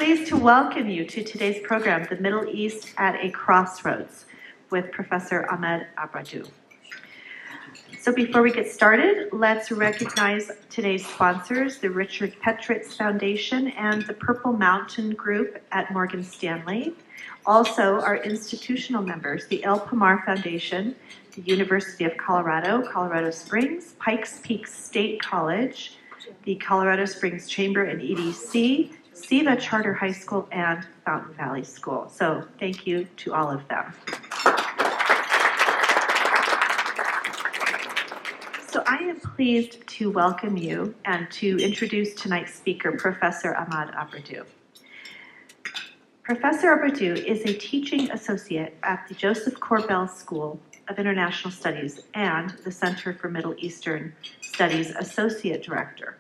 pleased to welcome you to today's program, The Middle East at a Crossroads, with Professor Ahmed Abdrabou. So before we get started, let's recognize today's sponsors, the Richard Petritz Foundation and the Purple Mountain Group at Morgan Stanley. Also, our institutional members, the El Pomar Foundation, the University of Colorado, Colorado Springs, Pikes Peak State College, the Colorado Springs Chamber and EDC, SIVA Charter High School, and Fountain Valley School. So thank you to all of them. So I am pleased to welcome you and to introduce tonight's speaker, Professor Ahmed Abdrabou. Professor Abdrabou is a teaching associate at the Josef Korbel School of International Studies and the Center for Middle Eastern Studies Associate Director.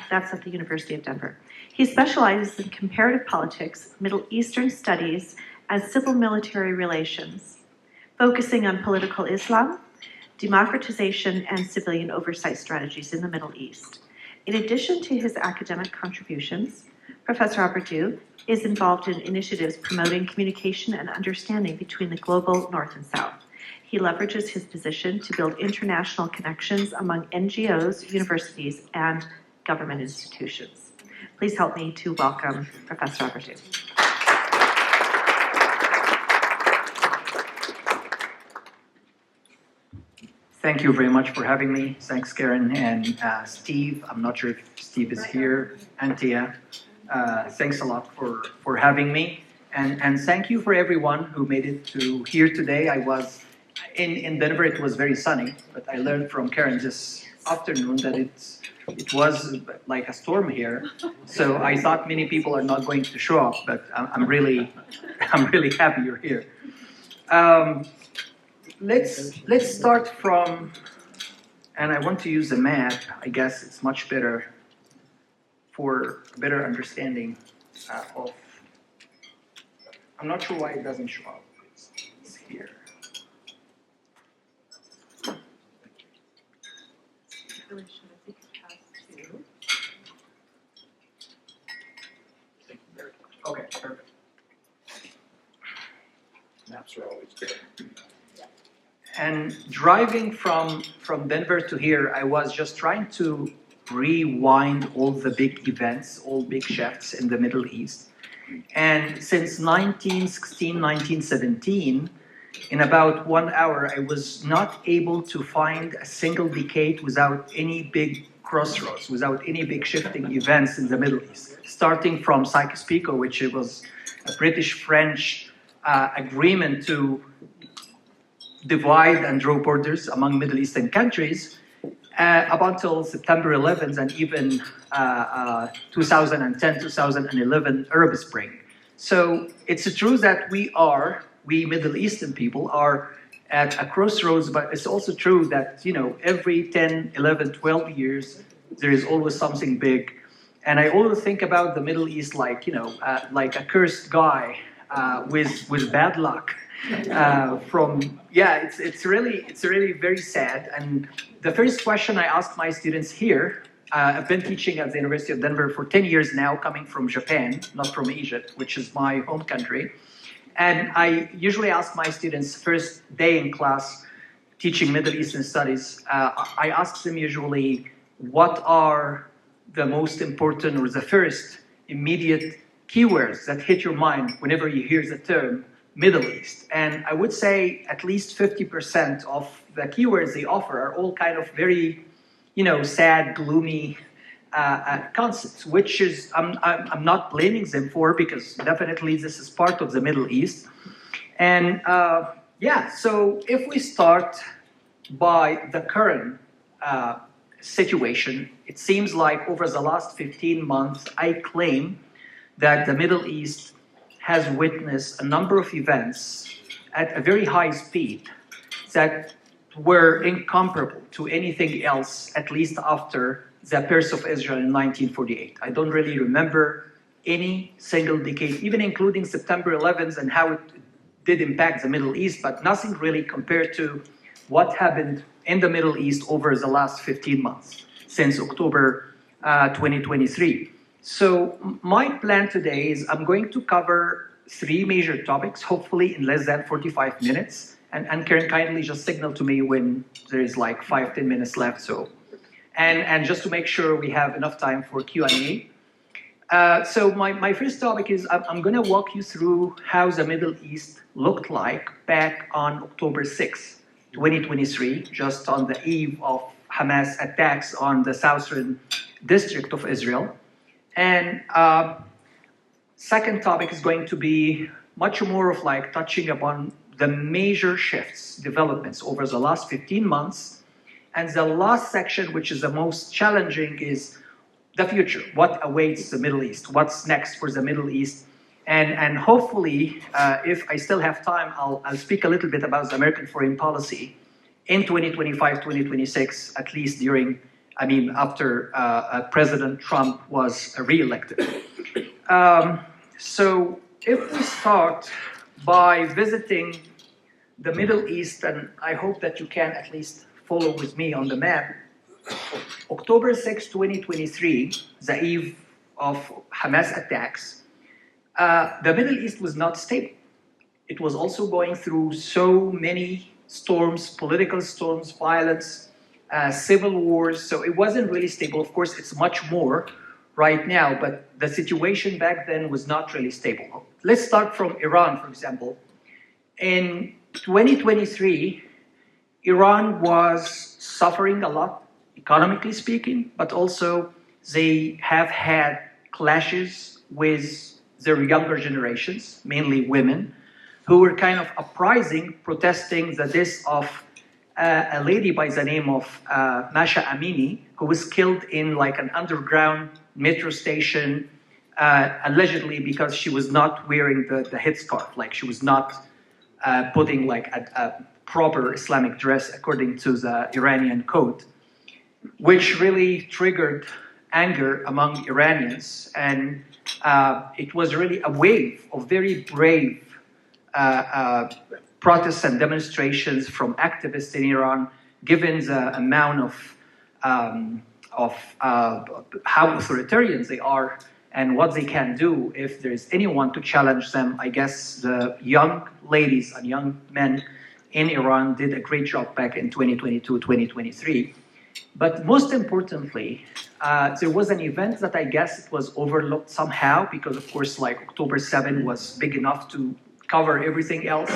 That's at the University of Denver. He specializes in comparative politics, Middle Eastern studies, and civil-military relations, focusing on political Islam, democratization, and civilian oversight strategies in the Middle East. In addition to his academic contributions, Professor Abdrabou is involved in initiatives promoting communication and understanding between the global North and South. He leverages his position to build international connections among NGOs, universities, and government institutions. Please help me to welcome Professor Abdrabou. Thank you very much for having me. Thanks, Karen and Steve. I'm not sure if Steve is here. Antia, thanks a lot for having me. And thank you for everyone who made it to here today. I was in Denver. It was very sunny, but I learned from Karen this afternoon that it was like a storm here. So I thought many people are not going to show up, but I'm really happy you're here. Let's start from, and I want to use a map. I guess it's much better for a better understanding of. I'm not sure why it doesn't show up. It's here. Okay, perfect. Maps are always good. And driving from Denver to here, I was just trying to rewind all the big events, all big shifts in the Middle East. And since 1916, 1917, in about 1 hour, I was not able to find a single decade without any big crossroads, without any big shifting events in the Middle East. Starting from Sykes-Picot, which was a British-French agreement to divide and draw borders among Middle Eastern countries, up until September 11th and even 2010, 2011 Arab Spring. So it's true that we Middle Eastern people are at a crossroads, but it's also true that, every 10, 11, 12 years, there is always something big. And I always think about the Middle East like a cursed guy with bad luck. It's really very sad. And the first question I ask my students here, I've been teaching at the University of Denver for 10 years now, coming from Japan, not from Egypt, which is my home country. And I usually ask my students first day in class, teaching Middle Eastern studies, I ask them usually, what are the most important or the first immediate keywords that hit your mind whenever you hear the term Middle East? And I would say at least 50% of the keywords they offer are all kind of very, sad, gloomy concepts, which is, I'm not blaming them for, because definitely this is part of the Middle East. And so if we start by the current situation, it seems like over the last 15 months, I claim that the Middle East has witnessed a number of events at a very high speed that were incomparable to anything else, at least after the Purge of Israel in 1948. I don't really remember any single decade, even including September 11th and how it did impact the Middle East, but nothing really compared to what happened in the Middle East over the last 15 months, since October 2023. So my plan today is I'm going to cover 3 major topics, hopefully in less than 45 minutes. And Karen, kindly just signal to me when there is like 5-10 minutes left. So, and just to make sure we have enough time for Q&A. So my first topic is I'm going to walk you through how the Middle East looked like back on October 6, 2023, just on the eve of Hamas attacks on the southern district of Israel. And second topic is going to be much more of like touching upon the major shifts, developments over the last 15 months. And the last section, which is the most challenging, is the future. What awaits the Middle East? What's next for the Middle East? And hopefully, if I still have time, I'll speak a little bit about the American foreign policy in 2025, 2026, at least during, after President Trump was re-elected. So if we start by visiting the Middle East, and I hope that you can at least follow with me on the map. October 6, 2023, the eve of Hamas attacks, the Middle East was not stable. It was also going through so many storms, political storms, violence, civil wars, so it wasn't really stable. Of course, it's much more right now, but the situation back then was not really stable. Let's start from Iran, for example. In 2023, Iran was suffering a lot, economically speaking, but also they have had clashes with their younger generations, mainly women, who were kind of uprising, protesting the death of a lady by the name of Masha Amini, who was killed in like an underground metro station, allegedly because she was not wearing the headscarf, like she was not putting like a proper Islamic dress according to the Iranian code, which really triggered anger among Iranians. And it was really a wave of very brave protests and demonstrations from activists in Iran, given the amount of how authoritarian they are and what they can do if there's anyone to challenge them. I guess the young ladies and young men in Iran did a great job back in 2022, 2023. But most importantly, there was an event that I guess it was overlooked somehow because, of course, like October 7 was big enough to cover everything else.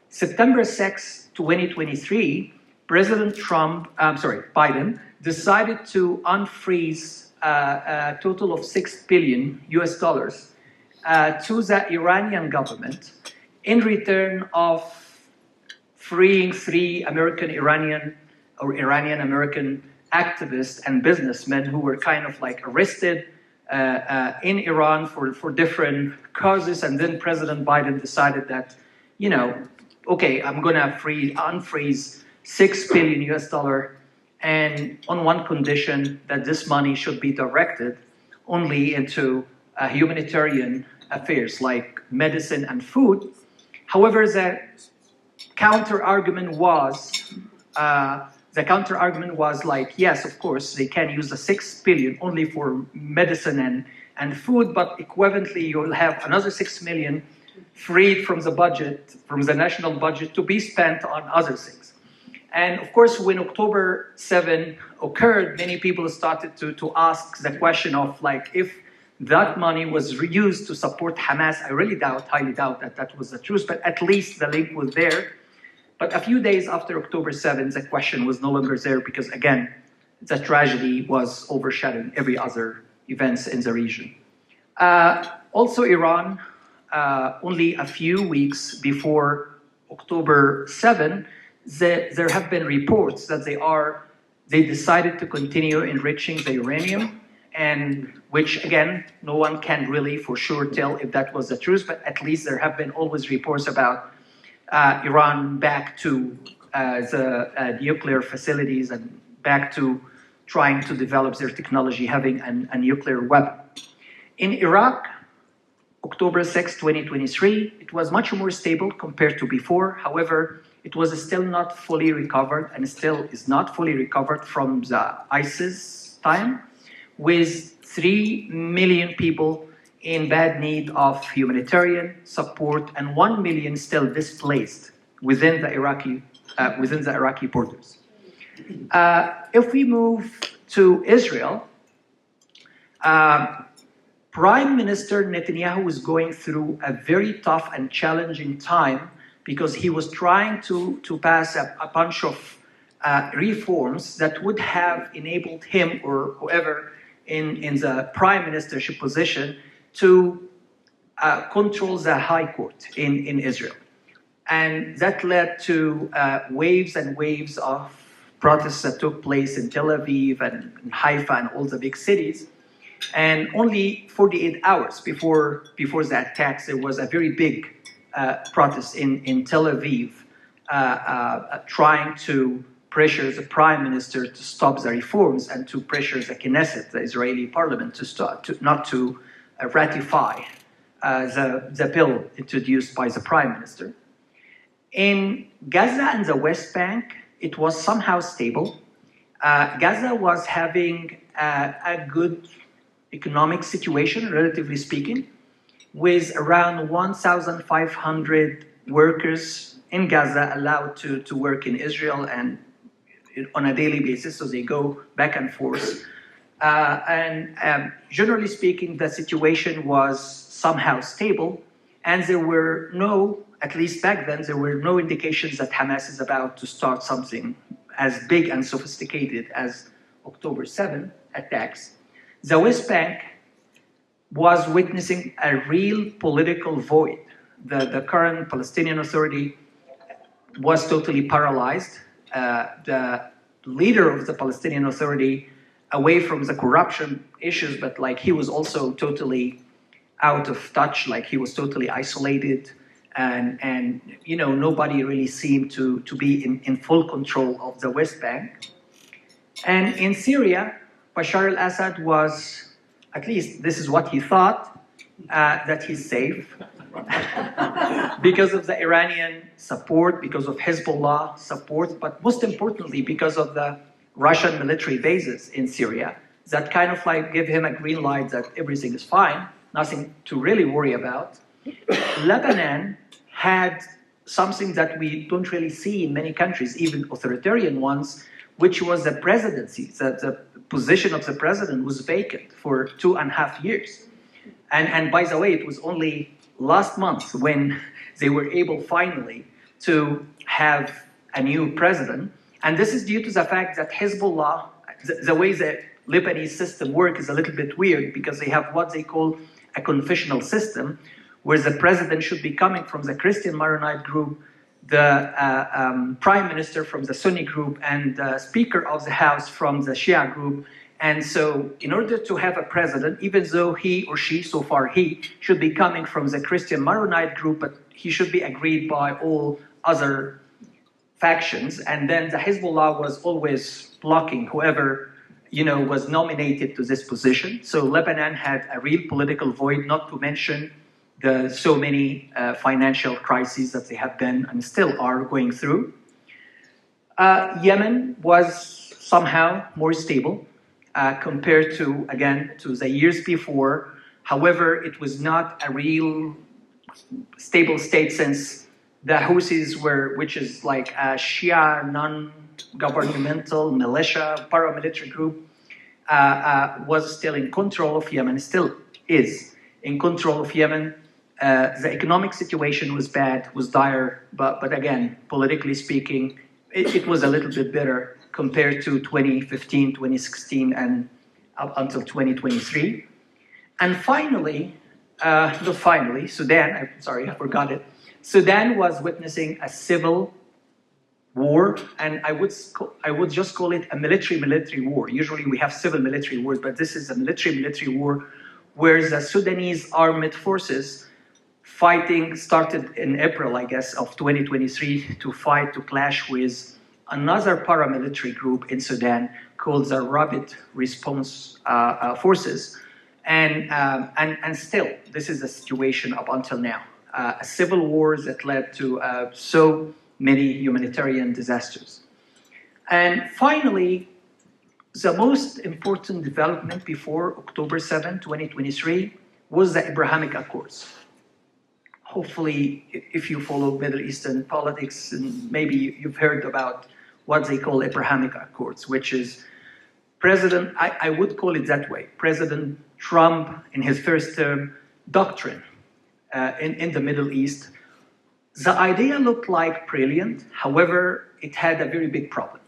September 6, 2023, Biden decided to unfreeze a total of $6 billion to the Iranian government in return of freeing 3 Iranian-American activists and businessmen who were kind of like arrested in Iran for different causes. And then President Biden decided that, okay, I'm going to unfreeze $6 billion and on one condition that this money should be directed only into humanitarian affairs like medicine and food. However, the counter argument was like, yes, of course, they can use the $6 billion only for medicine and food, but equivalently, you'll have another $6 million freed from the budget, from the national budget, to be spent on other things. And of course, when October 7 occurred, many people started to ask the question of like, if that money was reused to support Hamas, I really highly doubt that that was the truth, but at least the link was there. But a few days after October 7, the question was no longer there because, again, the tragedy was overshadowing every other events in the region. Also, Iran, only a few weeks before October 7, there have been reports that they decided to continue enriching the uranium, and which, again, no one can really for sure tell if that was the truth, but at least there have been always reports about Iran back to the nuclear facilities and back to trying to develop their technology, having a nuclear weapon. In Iraq, October 6, 2023, it was much more stable compared to before. However, it was still not fully recovered and still is not fully recovered from the ISIS time, with 3 million people in bad need of humanitarian support, and 1 million still displaced within the Iraqi borders. If we move to Israel, Prime Minister Netanyahu was going through a very tough and challenging time because he was trying to pass a bunch of reforms that would have enabled him or whoever in the prime ministership position to control the high court in Israel. And that led to waves and waves of protests that took place in Tel Aviv and Haifa and all the big cities. And only 48 hours before the attacks, there was a very big protest in Tel Aviv trying to pressure the prime minister to stop the reforms and to pressure the Knesset, the Israeli parliament, not to ratify the bill introduced by the prime minister. In Gaza and the West Bank, it was somehow stable. Gaza was having a good economic situation, relatively speaking, with around 1,500 workers in Gaza allowed to work in Israel and on a daily basis, so they go back and forth. Generally speaking, the situation was somehow stable, and there were no, at least back then, there were no indications that Hamas is about to start something as big and sophisticated as October 7 attacks. The West Bank was witnessing a real political void. The current Palestinian Authority was totally paralyzed. The leader of the Palestinian Authority, away from the corruption issues, but like he was also totally out of touch, like he was totally isolated, and you know, nobody really seemed to be in full control of the West Bank. And in Syria, Bashar al-Assad was, at least this is what he thought, that he's safe because of the Iranian support, because of Hezbollah support, but most importantly, because of the Russian military bases in Syria that kind of like give him a green light that everything is fine, nothing to really worry about. Lebanon had something that we don't really see in many countries, even authoritarian ones, which was the presidency. The position of the president was vacant for 2.5 years. And by the way, it was only last month when they were able finally to have a new president. And this is due to the fact that Hezbollah, the way the Lebanese system works is a little bit weird because they have what they call a confessional system, where the president should be coming from the Christian Maronite group, the prime minister from the Sunni group, and the speaker of the house from the Shia group. And so in order to have a president, even though he or she, so far he, should be coming from the Christian Maronite group, but he should be agreed by all other factions. And then the Hezbollah was always blocking whoever, you know, was nominated to this position. So Lebanon had a real political void, not to mention the so many financial crises that they have been and still are going through. Yemen was somehow more stable compared to, again, to the years before. However, it was not a real stable state since the Houthis were, which is like a Shia non-governmental militia, paramilitary group, was still in control of Yemen, still is in control of Yemen. The economic situation was bad, was dire, but again, politically speaking, it was a little bit better compared to 2015, 2016, and up until 2023. And finally, Sudan, I'm sorry, I forgot it. Sudan was witnessing a civil war, and I would just call it a military war. Usually we have civil military wars, but this is a military war where the Sudanese armed forces fighting started in April, I guess, of 2023 to clash with another paramilitary group in Sudan called the Rapid Response Forces. And still, this is the situation up until now. A civil war that led to so many humanitarian disasters. And finally, the most important development before October 7, 2023 was the Abrahamic Accords. Hopefully, if you follow Middle Eastern politics, and maybe you've heard about what they call Abrahamic Accords, which is I would call it that way, President Trump in his first term doctrine in the Middle East. The idea looked like brilliant, however, it had a very big problem.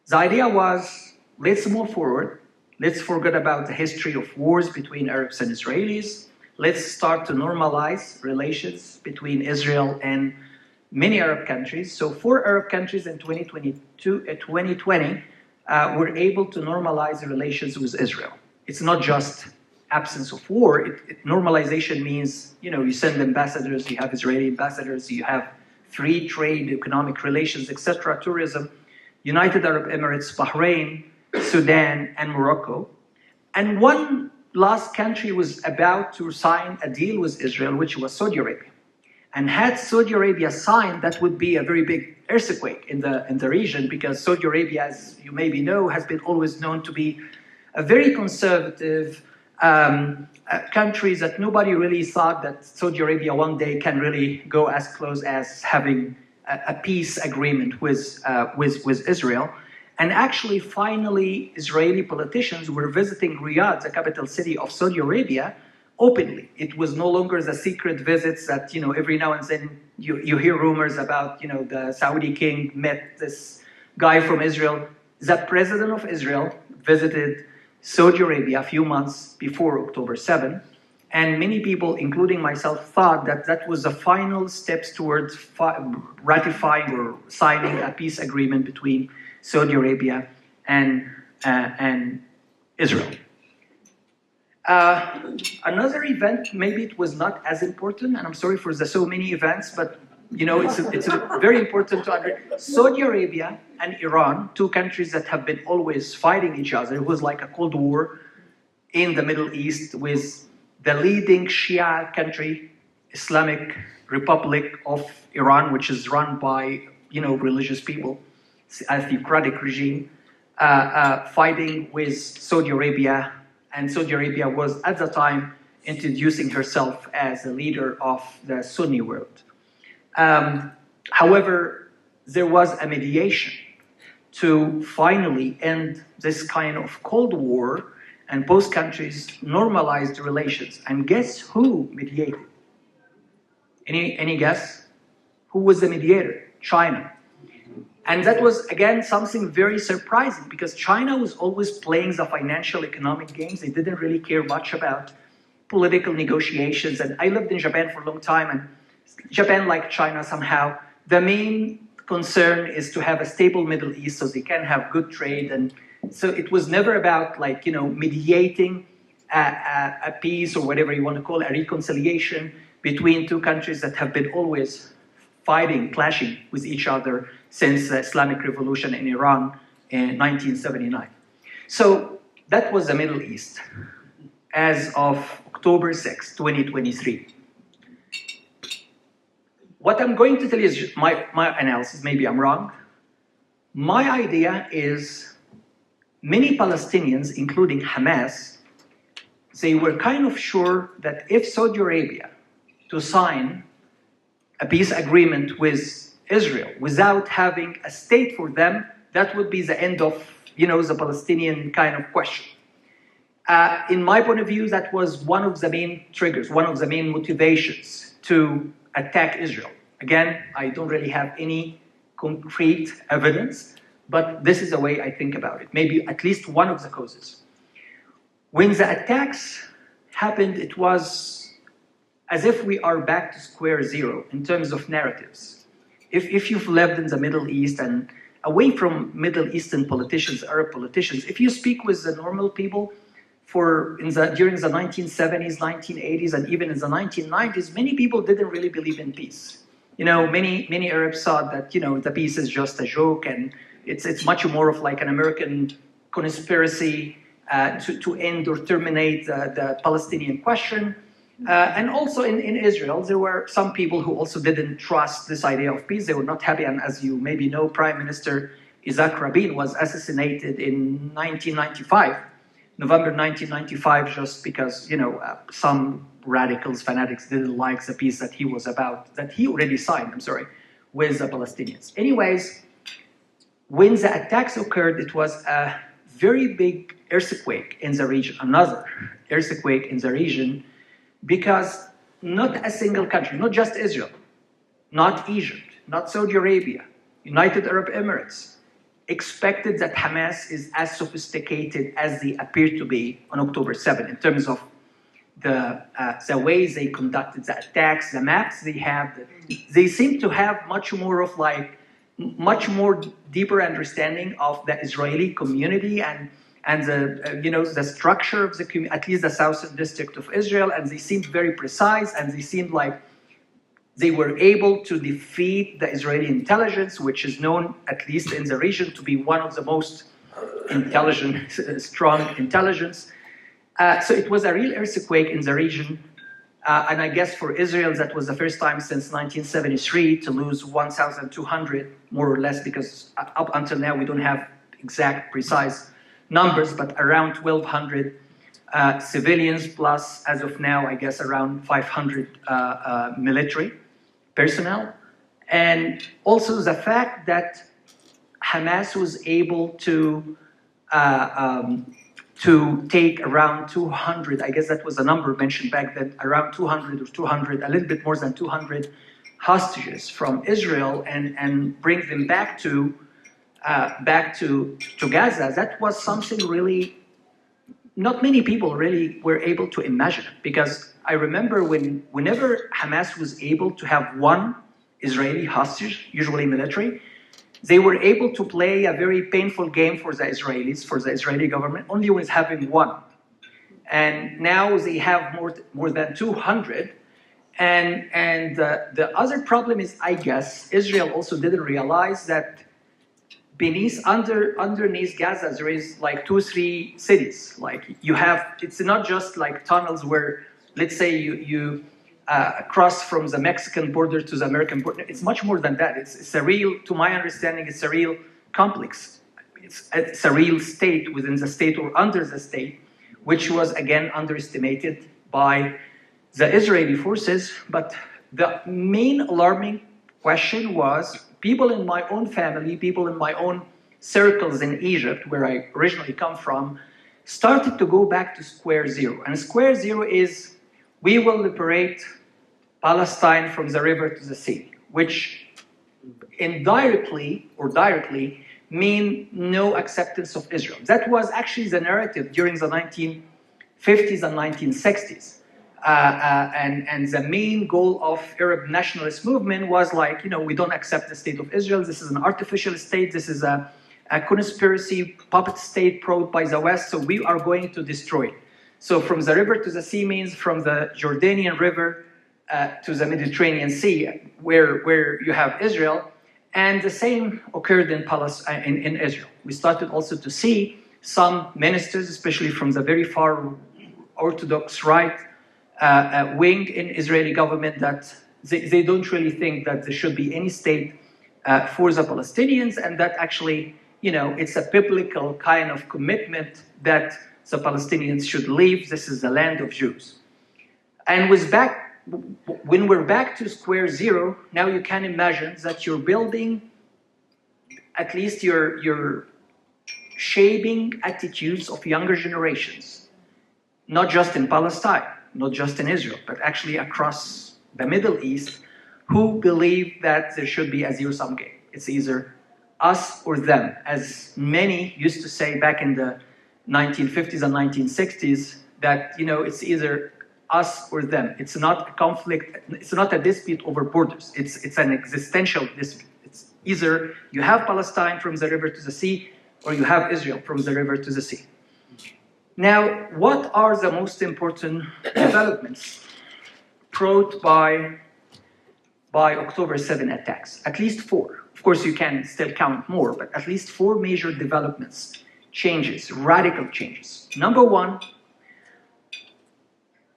The idea was, let's move forward, let's forget about the history of wars between Arabs and Israelis, let's start to normalize relations between Israel and many Arab countries. So 4 Arab countries in 2020 were able to normalize relations with Israel. It's not just absence of war. Normalization means, you send ambassadors, you have Israeli ambassadors, you have free trade, economic relations, etc., tourism. United Arab Emirates, Bahrain, Sudan, and Morocco. And one last country was about to sign a deal with Israel, which was Saudi Arabia. And had Saudi Arabia signed, that would be a very big earthquake in the region, because Saudi Arabia, as you maybe know, has been always known to be a very conservative country that nobody really thought that Saudi Arabia one day can really go as close as having a peace agreement with Israel. And actually, finally, Israeli politicians were visiting Riyadh, the capital city of Saudi Arabia, openly. It was no longer the secret visits that, every now and then you hear rumors about, the Saudi king met this guy from Israel. The president of Israel visited Saudi Arabia a few months before October 7. And many people, including myself, thought that that was the final steps towards ratifying or signing a peace agreement between Saudi Arabia and Israel. Another event, maybe it was not as important, and I'm sorry for the so many events, but it's very important to understand. Saudi Arabia and Iran, 2 countries that have been always fighting each other. It was like a Cold War in the Middle East with the leading Shia country, Islamic Republic of Iran, which is run by religious people, a theocratic regime, fighting with Saudi Arabia. And Saudi Arabia was, at the time, introducing herself as a leader of the Sunni world. However, there was a mediation to finally end this kind of Cold War, and both countries normalized relations. And guess who mediated? Any guess? Who was the mediator? China. And that was, again, something very surprising, because China was always playing the financial economic games. They didn't really care much about political negotiations. And I lived in Japan for a long time, and Japan, like China somehow, the main concern is to have a stable Middle East so they can have good trade. And so it was never about mediating a peace, or whatever you want to call it, a reconciliation between 2 countries that have been always fighting, clashing with each other since the Islamic Revolution in Iran in 1979. So that was the Middle East as of October 6, 2023. What I'm going to tell you is my analysis. Maybe I'm wrong. My idea is many Palestinians, including Hamas, they were kind of sure that if Saudi Arabia to sign a peace agreement with Israel without having a state for them, that would be the end of, the Palestinian kind of question. In my point of view, that was one of the main triggers, one of the main motivations to attack Israel. Again, I don't really have any concrete evidence, but this is the way I think about it. Maybe at least one of the causes. When the attacks happened, it was as if we are back to square zero in terms of narratives. If you've lived in the Middle East and away from Middle Eastern politicians, Arab politicians, if you speak with the normal people during the 1970s, 1980s, and even in the 1990s, many people didn't really believe in peace. Many Arabs thought that, the peace is just a joke, and it's much more of like an American conspiracy to end or terminate the Palestinian question. And also in Israel, there were some people who also didn't trust this idea of peace. They were not happy, and as you maybe know, Prime Minister Isaac Rabin was assassinated in 1995, November 1995, just because, some radicals, fanatics didn't like the peace that he already signed, with the Palestinians. Anyways, when the attacks occurred, it was a very big earthquake in the region, another earthquake in the region, because not a single country, not just Israel, not Egypt, not Saudi Arabia, United Arab Emirates, expected that Hamas is as sophisticated as they appear to be on October 7 in terms of the ways they conducted the attacks, the maps they have. They seem to have much more deeper understanding of the Israeli community and the structure of the community, at least the southern district of Israel, and they seemed very precise, and they seemed like they were able to defeat the Israeli intelligence, which is known, at least in the region, to be one of the most intelligent, strong intelligence. So it was a real earthquake in the region. And I guess for Israel, that was the first time since 1973 to lose 1,200, more or less, because up until now we don't have exact, precise numbers, but around 1,200 civilians, plus, as of now, I guess around 500 military personnel. And also the fact that Hamas was able to take around 200, I guess that was the number mentioned back then, around 200 or 200, a little bit more than 200 hostages from Israel and bring them back to Gaza. That was something really, not many people really were able to imagine, because I remember whenever Hamas was able to have one Israeli hostage, usually military, they were able to play a very painful game for the Israelis, for the Israeli government, only with having one. And now they have more than 200. And the other problem is, I guess, Israel also didn't realize that underneath Gaza, there is like 2-3 cities. Like it's not just like tunnels where, let's say you cross from the Mexican border to the American border. It's much more than that. It's a real, to my understanding, it's a real complex. It's a real state within the state or under the state, which was again underestimated by the Israeli forces. But the main alarming question was, people in my own family, people in my own circles in Egypt, where I originally come from, started to go back to square zero. And square zero is, we will liberate Palestine from the river to the sea, which indirectly or directly mean no acceptance of Israel. That was actually the narrative during the 1950s and 1960s. And the main goal of Arab nationalist movement was like, we don't accept the state of Israel. This is an artificial state. This is a conspiracy puppet state brought by the West. So we are going to destroy it. So from the river to the sea means from the Jordanian River to the Mediterranean Sea, where you have Israel. And the same occurred in Israel. We started also to see some ministers, especially from the very far Orthodox right wing in Israeli government, that they don't really think that there should be any state for the Palestinians, and that actually, it's a biblical kind of commitment that the Palestinians should leave. This is the land of Jews. And when we're back to square zero, now you can imagine that you're building, at least you're shaping attitudes of younger generations, not just in Palestine, not just in Israel, but actually across the Middle East, who believe that there should be a zero-sum game. It's either us or them, as many used to say back in the 1950s and 1960s, that, it's either us or them. It's not a conflict, it's not a dispute over borders. It's an existential dispute. It's either you have Palestine from the river to the sea, or you have Israel from the river to the sea. Now, what are the most important developments brought by October 7 attacks? At least 4. Of course, you can still count more, but at least 4 major developments, changes, radical changes. Number 1,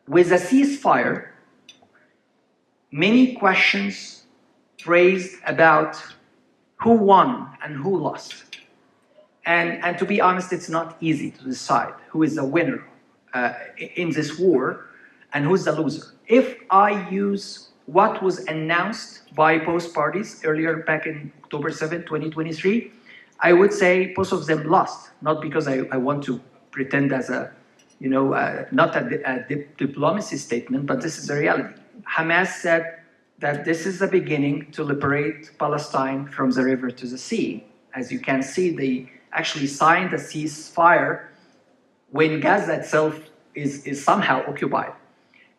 with a ceasefire, many questions raised about who won and who lost. And to be honest, it's not easy to decide who is the winner in this war and who's the loser. If I use what was announced by both parties earlier back in October 7, 2023, I would say both of them lost, not because I want to pretend as a, not a diplomacy statement, but this is the reality. Hamas said that this is the beginning to liberate Palestine from the river to the sea. As you can see, they actually signed a ceasefire when Gaza itself is somehow occupied.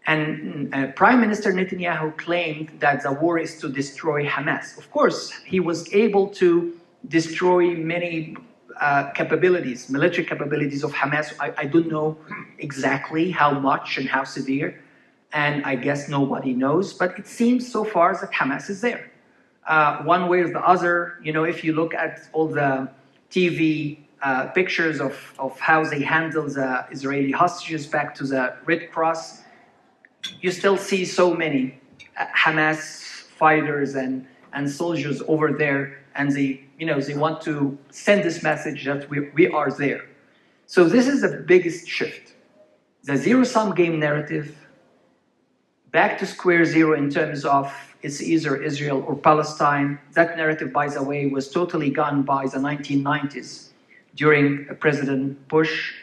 And Prime Minister Netanyahu claimed that the war is to destroy Hamas. Of course, he was able to destroy many capabilities, military capabilities of Hamas. I don't know exactly how much and how severe, and I guess nobody knows, but it seems so far that Hamas is there. One way or the other, if you look at all the TV pictures of how they handle the Israeli hostages back to the Red Cross, you still see so many Hamas fighters and soldiers over there, and they want to send this message that we are there. So this is the biggest shift. The zero-sum game narrative, back to square zero in terms of it's either Israel or Palestine. That narrative, by the way, was totally gone by the 1990s during President Bush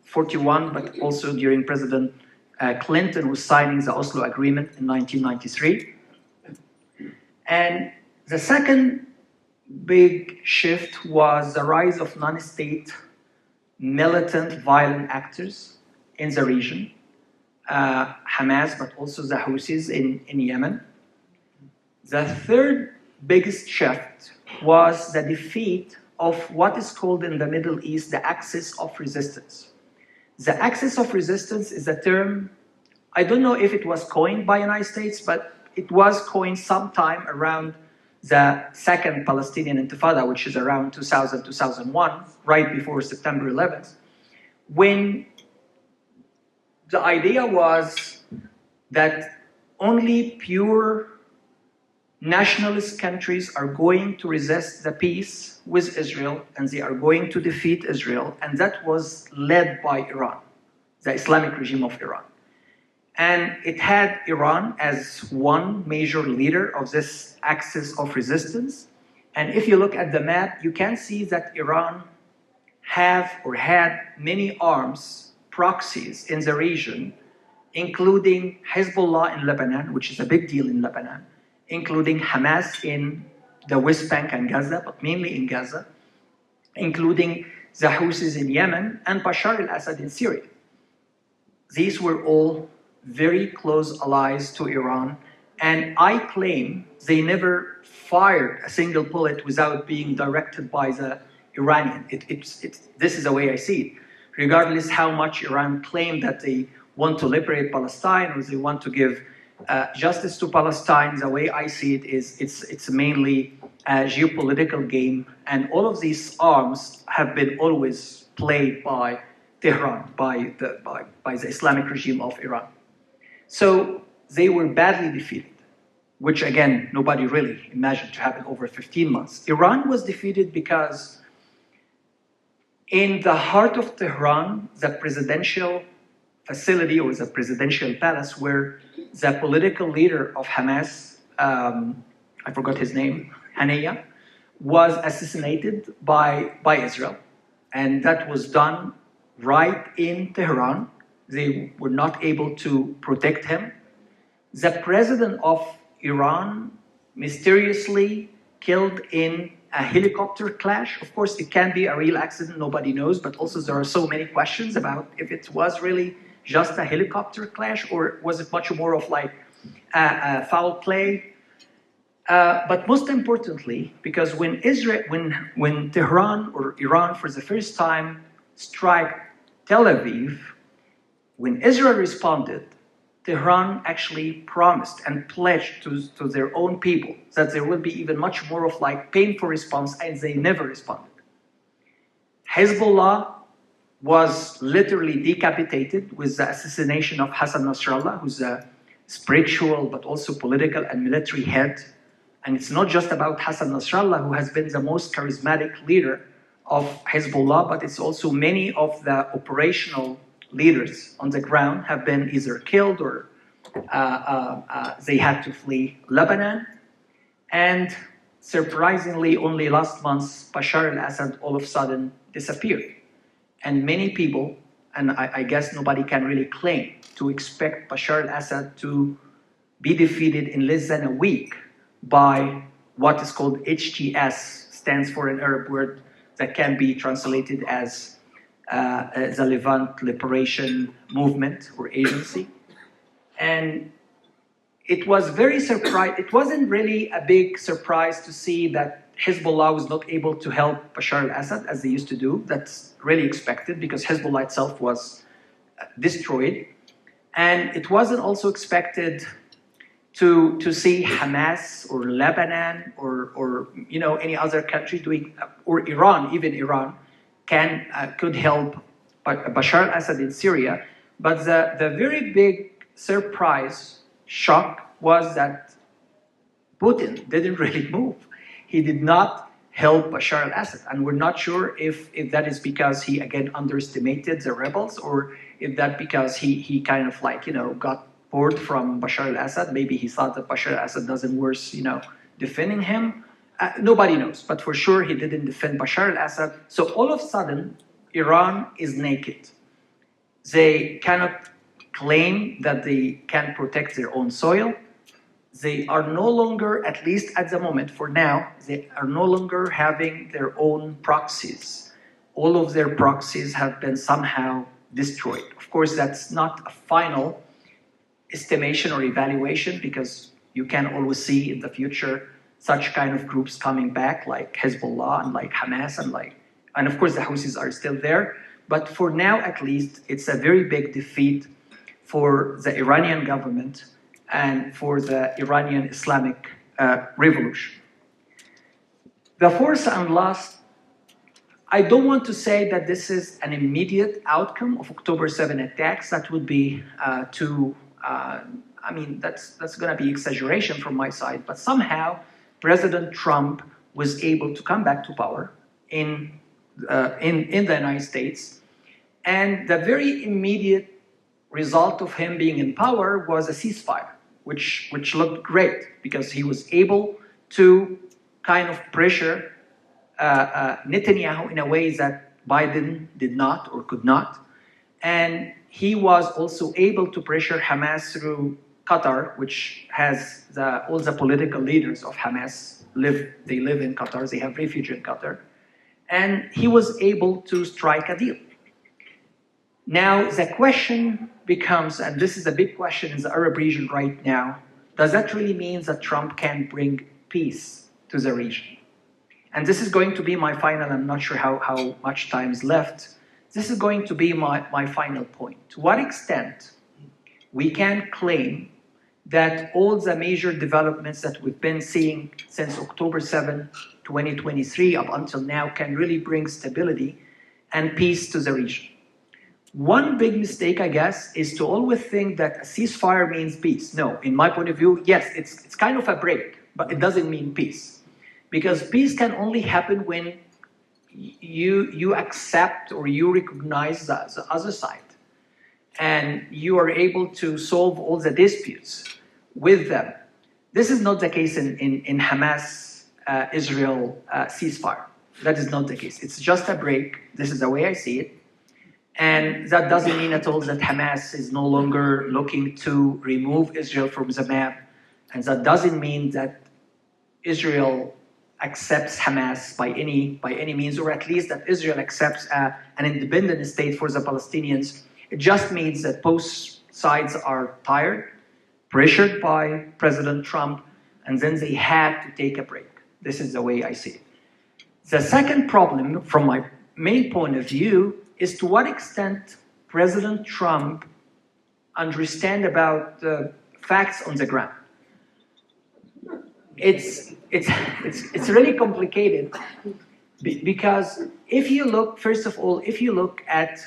41, but also during President Clinton was signing the Oslo Agreement in 1993. And the second big shift was the rise of non-state militant violent actors in the region, Hamas, but also the Houthis in Yemen. The third biggest shift was the defeat of what is called in the Middle East the axis of resistance. The axis of resistance is a term, I don't know if it was coined by the United States, but it was coined sometime around the Second Palestinian Intifada, which is around 2000, 2001, right before September 11th, when the idea was that only pure nationalist countries are going to resist the peace with Israel, and they are going to defeat Israel, and that was led by Iran, the Islamic regime of Iran. And it had Iran as one major leader of this axis of resistance. And if you look at the map, you can see that Iran had many arms, proxies in the region, including Hezbollah in Lebanon, which is a big deal in Lebanon, including Hamas in the West Bank and Gaza, but mainly in Gaza, including the Houthis in Yemen, and Bashar al-Assad in Syria. These were all very close allies to Iran, and I claim they never fired a single bullet without being directed by the Iranian. This is the way I see it. Regardless how much Iran claimed that they want to liberate Palestine or they want to give justice to Palestine, the way I see it is it's mainly a geopolitical game, and all of these arms have been always played by Tehran, by the Islamic regime of Iran. So they were badly defeated, which again, nobody really imagined to happen over 15 months. Iran was defeated because in the heart of Tehran, the presidential facility or the presidential palace where the political leader of Hamas, I forgot his name, Haniyeh, was assassinated by Israel. And that was done right in Tehran. They were not able to protect him. The president of Iran mysteriously killed in a helicopter clash. Of course, it can be a real accident, nobody knows, but also there are so many questions about if it was really just a helicopter clash or was it much more of like a foul play. But most importantly, because when Tehran or Iran for the first time struck Tel Aviv, when Israel responded, Tehran actually promised and pledged to their own people that there will be even much more of like painful response, and they never responded. Hezbollah was literally decapitated with the assassination of Hassan Nasrallah, who's a spiritual but also political and military head. And it's not just about Hassan Nasrallah, who has been the most charismatic leader of Hezbollah, but it's also many of the operational leaders on the ground have been either killed or they had to flee Lebanon. And surprisingly, only last month, Bashar al-Assad all of a sudden disappeared. And many people, and I guess nobody can really claim to expect Bashar al-Assad to be defeated in less than a week by what is called HTS, stands for an Arab word that can be translated as the Levant Liberation Movement or Agency. And it was very surprised. It wasn't really a big surprise to see that Hezbollah was not able to help Bashar al-Assad as they used to do. That's really expected because Hezbollah itself was destroyed. And it wasn't also expected to see Hamas or Lebanon or any other country doing, or Iran, even Iran, could help Bashar al-Assad in Syria. But the very big surprise, shock, was that Putin didn't really move. He did not help Bashar al-Assad. And we're not sure if that is because he, again, underestimated the rebels, or if that because he kind of got bored from Bashar al-Assad. Maybe he thought that Bashar al-Assad doesn't worth, defending him. Nobody knows, but for sure he didn't defend Bashar al-Assad. So all of a sudden, Iran is naked. They cannot claim that they can protect their own soil. They are no longer, at least at the moment, for now, they are no longer having their own proxies. All of their proxies have been somehow destroyed. Of course, that's not a final estimation or evaluation, because you can always see in the future such kind of groups coming back, like Hezbollah and like Hamas and of course the Houthis are still there. But for now, at least, it's a very big defeat for the Iranian government and for the Iranian Islamic revolution. The fourth and last, I don't want to say that this is an immediate outcome of October 7 attacks. That would be that's going to be exaggeration from my side. But somehow, President Trump was able to come back to power in the United States, and the very immediate result of him being in power was a ceasefire, which looked great because he was able to kind of pressure Netanyahu in a way that Biden did not or could not. And he was also able to pressure Hamas through Qatar, which has all the political leaders of Hamas live in Qatar. They have refuge in Qatar. And he was able to strike a deal. Now, the question becomes, and this is a big question in the Arab region right now, does that really mean that Trump can bring peace to the region? And this is going to be my final, I'm not sure how much time is left. This is going to be my final point. To what extent we can claim that all the major developments that we've been seeing since October 7, 2023 up until now can really bring stability and peace to the region. One big mistake, I guess, is to always think that a ceasefire means peace. No, in my point of view, yes, it's kind of a break, but it doesn't mean peace. Because peace can only happen when you accept or you recognize the other side, and you are able to solve all the disputes with them. This is not the case in Hamas-Israel ceasefire. That is not the case. It's just a break. This is the way I see it. And that doesn't mean at all that Hamas is no longer looking to remove Israel from the map. And that doesn't mean that Israel accepts Hamas by any means, or at least that Israel accepts an independent state for the Palestinians. It just means that both sides are tired, pressured by President Trump, and then they had to take a break. This is the way I see it. The second problem, from my main point of view, is to what extent President Trump understands about the facts on the ground. It's really complicated because if you look, first of all, if you look at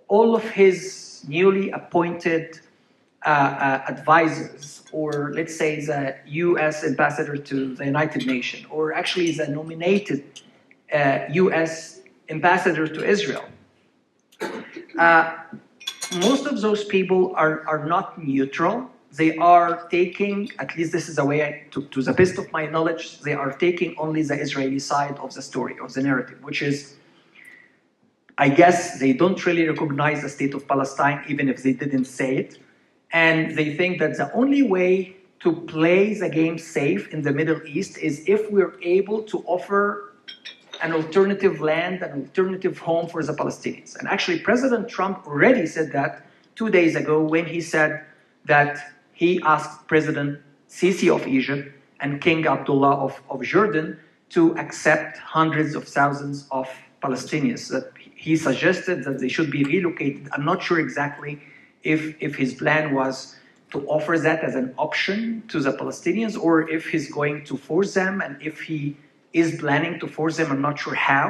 all of his newly appointed advisors, or let's say the U.S. ambassador to the United Nations, or actually the nominated U.S. ambassador to Israel. Most of those people are not neutral. They are taking, at least this is the way to the best of my knowledge, they are taking only the Israeli side of the story, of the narrative, which is, I guess they don't really recognize the state of Palestine, even if they didn't say it. And they think that the only way to play the game safe in the Middle East is if we're able to offer an alternative land, an alternative home for the Palestinians. And actually, President Trump already said that 2 days ago when he said that he asked President Sisi of Egypt and King Abdullah of Jordan to accept hundreds of thousands of Palestinians. That he suggested that they should be relocated. I'm not sure exactly if his plan was to offer that as an option to the Palestinians or if he's going to force them, and if he is planning to force them, I'm not sure how.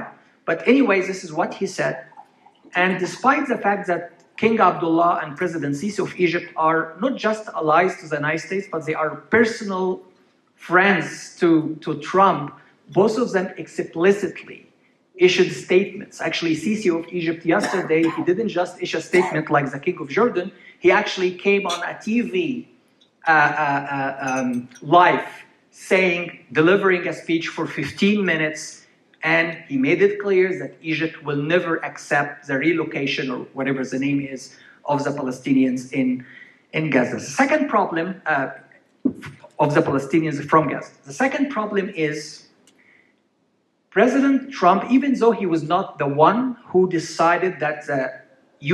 But anyways, this is what he said. And despite the fact that King Abdullah and President Sisi of Egypt are not just allies to the United States, but they are personal friends to Trump, both of them explicitly issued statements. Actually, Sisi of Egypt yesterday, he didn't just issue a statement like the King of Jordan, he actually came on a TV live delivering a speech for 15 minutes, and he made it clear that Egypt will never accept the relocation, or whatever the name is, of the Palestinians in Gaza. The second problem of the Palestinians from Gaza. The second problem is President Trump, even though he was not the one who decided that the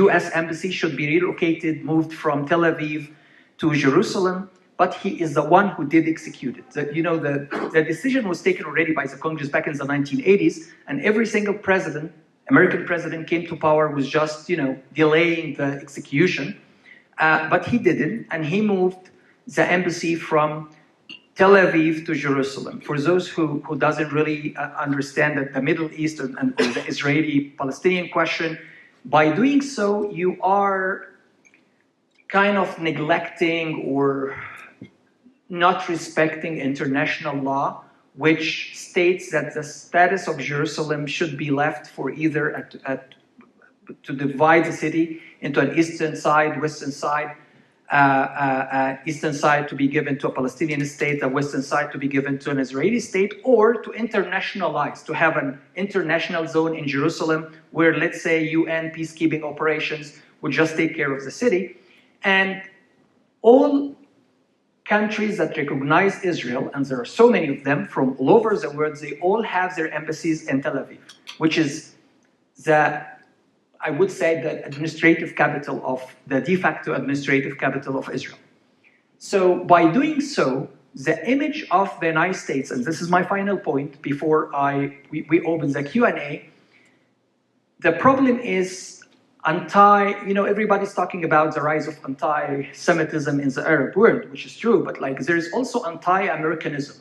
US embassy should be relocated, moved from Tel Aviv to Jerusalem, but he is the one who did execute it. The decision was taken already by the Congress back in the 1980s, and every single president, American president, came to power was just, delaying the execution. But he didn't, and he moved the embassy from Tel Aviv to Jerusalem. For those who doesn't really understand that the Middle East and the Israeli-Palestinian question, by doing so, you are kind of neglecting or not respecting international law, which states that the status of Jerusalem should be left for either to divide the city into an eastern side, western side, eastern side to be given to a Palestinian state, the western side to be given to an Israeli state, or to internationalize, to have an international zone in Jerusalem where, let's say, UN peacekeeping operations would just take care of the city. And all countries that recognize Israel, and there are so many of them from all over the world, they all have their embassies in Tel Aviv, which is I would say, the administrative capital of, the de facto administrative capital of Israel. So by doing so, the image of the United States, and this is my final point before we open the Q&A, the problem is everybody's talking about the rise of anti-Semitism in the Arab world, which is true, but there's also anti-Americanism.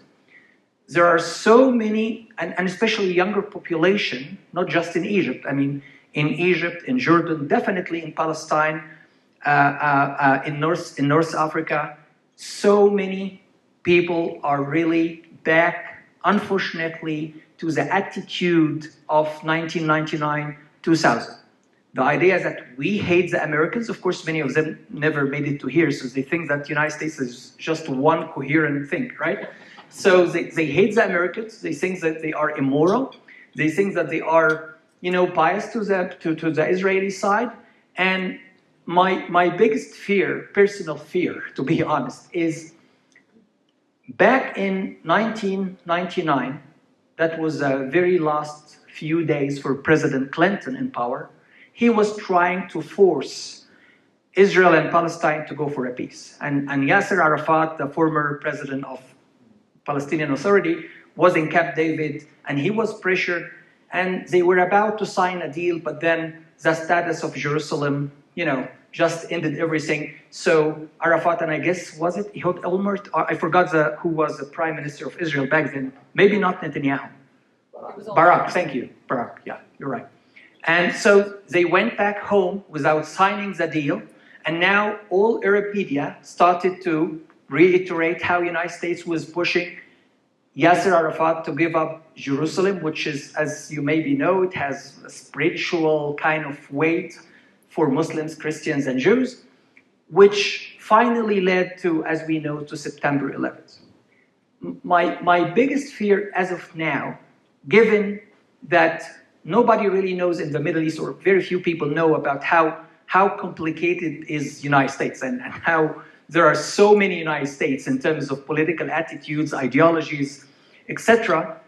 There are so many, and especially younger population, not just in Egypt. I mean, in Egypt, in Jordan, definitely in Palestine, in North Africa, so many people are really back, unfortunately, to the attitude of 1999, 2000. The idea is that we hate the Americans. Of course, many of them never made it to here, so they think that the United States is just one coherent thing, right? So they hate the Americans. They think that they are immoral. They think that they are biased to the Israeli side. And my biggest fear, personal fear, to be honest, is back in 1999, that was the very last few days for President Clinton in power, he was trying to force Israel and Palestine to go for a peace. And Yasser Arafat, the former president of Palestinian Authority, was in Camp David, and he was pressured. And they were about to sign a deal, but then the status of Jerusalem, just ended everything. So Arafat, and I guess, was it Ehud Olmert? I forgot who was the prime minister of Israel back then. Maybe not Netanyahu. Barak, thank you. Barak, yeah, you're right. And so they went back home without signing the deal. And now all Arab media started to reiterate how the United States was pushing Yasser Arafat to give up Jerusalem, which is, as you maybe know, it has a spiritual kind of weight for Muslims, Christians, and Jews, which finally led to, as we know, to September 11th. My biggest fear as of now, given that nobody really knows in the Middle East, or very few people know about how complicated is United States and how there are so many United States in terms of political attitudes, ideologies, etc.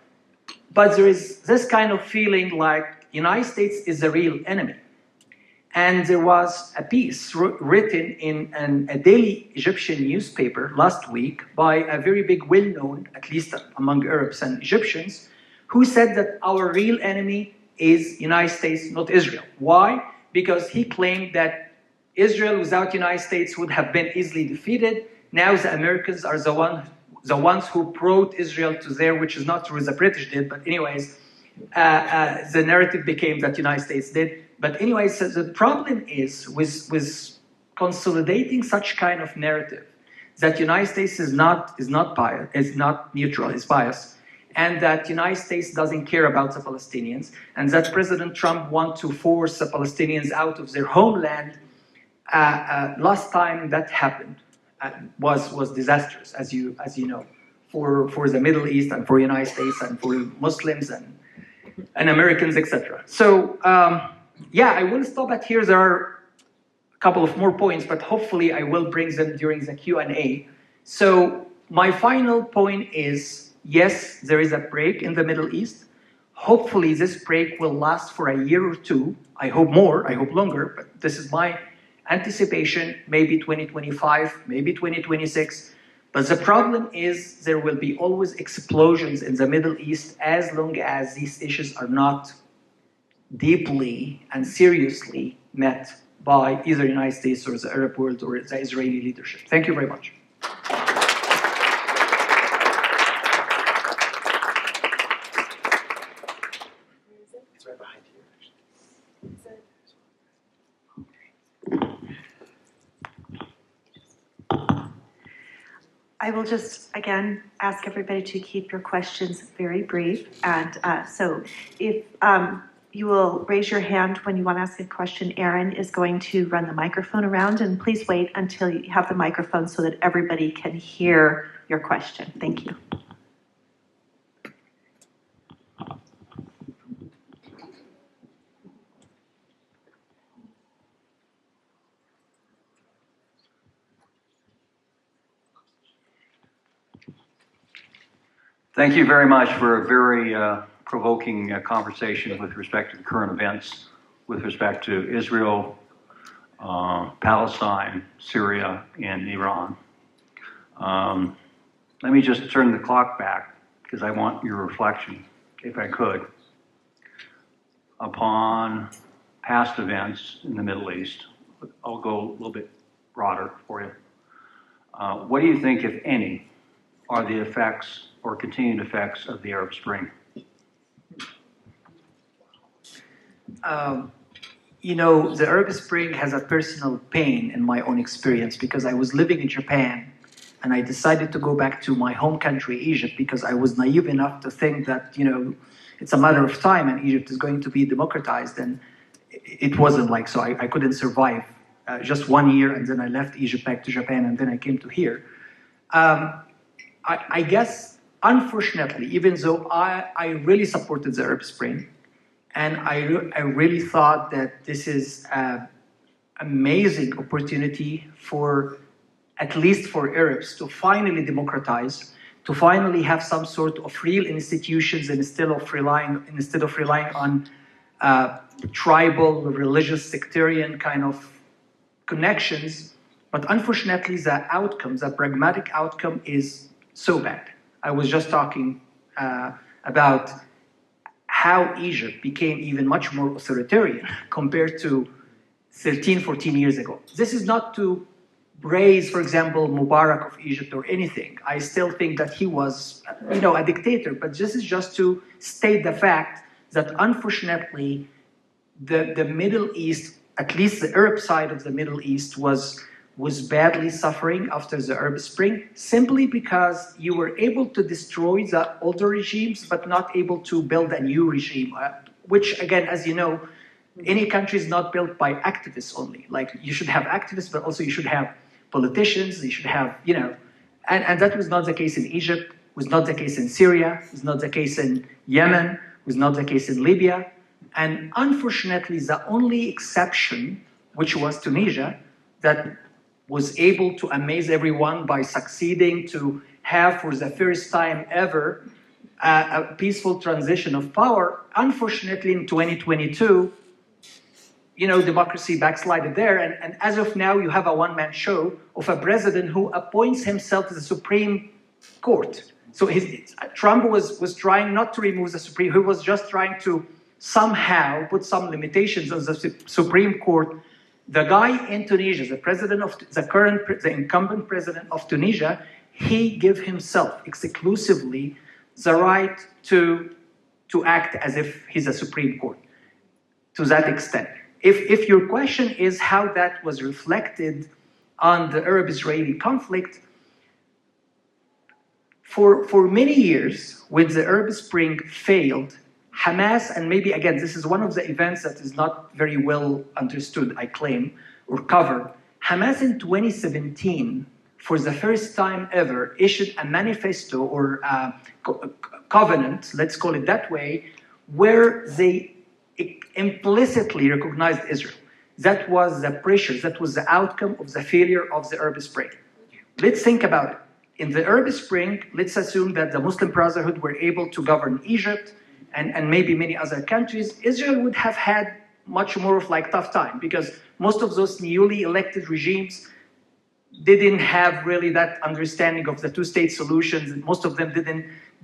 But there is this kind of feeling like United States is the real enemy. And there was a piece written in a daily Egyptian newspaper last week by a very big, well-known, at least among Arabs and Egyptians, who said that our real enemy is United States, not Israel. Why? Because he claimed that Israel without United States would have been easily defeated. Now the Americans are the ones who brought Israel to there, which is not true, the British did, but anyways, the narrative became that United States did. But anyways, so the problem is with consolidating such kind of narrative that United States is not biased, is not neutral, is biased, and that United States doesn't care about the Palestinians, and that President Trump wants to force the Palestinians out of their homeland. Last time that happened was disastrous, as you know, for the Middle East and for the United States and for Muslims and Americans, etc. So yeah, I will stop at here. There are a couple of more points, but hopefully I will bring them during the Q&A. So my final point is, yes, there is a break in the Middle East. Hopefully this break will last for a year or two. I hope more, I hope longer, but this is my anticipation, maybe 2025, maybe 2026. But the problem is there will be always explosions in the Middle East as long as these issues are not deeply and seriously met by either the United States or the Arab world or the Israeli leadership. Thank you very much. It's right behind you, I will just, again, ask everybody to keep your questions very brief. And so if you will raise your hand when you want to ask a question, Aaron is going to run the microphone around. And please wait until you have the microphone so that everybody can hear your question. Thank you. Thank you very much for a very provoking conversation with respect to the current events, with respect to Israel, Palestine, Syria, and Iran. Let me just turn the clock back, because I want your reflection, if I could, upon past events in the Middle East. I'll go a little bit broader for you. What do you think, if any, are the effects or continued effects of the Arab Spring? You know, the Arab Spring has a personal pain in my own experience because I was living in Japan and I decided to go back to my home country, Egypt, because I was naive enough to think that, you know, it's a matter of time and Egypt is going to be democratized. And it wasn't like so. I couldn't survive just 1 year, and then I left Egypt back to Japan, and then I came to here. I guess, unfortunately, even though I really supported the Arab Spring, and I really thought that this is an amazing opportunity for, at least for Arabs, to finally democratize, to finally have some sort of real institutions instead of relying on tribal, religious, sectarian kind of connections. But unfortunately, the outcome, the pragmatic outcome, is so bad. I was just talking about how Egypt became even much more authoritarian compared to 13, 14 years ago. This is not to praise, for example, Mubarak of Egypt or anything. I still think that he was, you know, a dictator, but this is just to state the fact that unfortunately the Middle East, at least the Arab side of the Middle East, was was badly suffering after the Arab Spring, simply because you were able to destroy the older regimes, but not able to build a new regime, which, again, as you know, any country is not built by activists only. Like, you should have activists, but also you should have politicians, you should have, and that was not the case in Egypt, was not the case in Syria, was not the case in Yemen, was not the case in Libya. And unfortunately, the only exception, which was Tunisia, that was able to amaze everyone by succeeding to have, for the first time ever, a peaceful transition of power. Unfortunately, in 2022, democracy backslided there. And as of now, you have a one-man show of a president who appoints himself to the Supreme Court. So Trump was trying not to remove the Supreme, he was just trying to somehow put some limitations on the Supreme Court. The guy in Tunisia, the incumbent president of Tunisia, he gave himself exclusively the right to act as if he's a Supreme Court, to that extent. If your question is how that was reflected on the Arab-Israeli conflict, for many years, when the Arab Spring failed, Hamas, and maybe again, this is one of the events that is not very well understood, I claim, or covered. Hamas in 2017, for the first time ever, issued a manifesto or a covenant, let's call it that way, where they implicitly recognized Israel. That was the pressure, that was the outcome of the failure of the Arab Spring. Let's think about it. In the Arab Spring, let's assume that the Muslim Brotherhood were able to govern Egypt and maybe many other countries. Israel would have had much more of tough time, because most of those newly elected regimes didn't have really that understanding of the two-state solutions. Most of them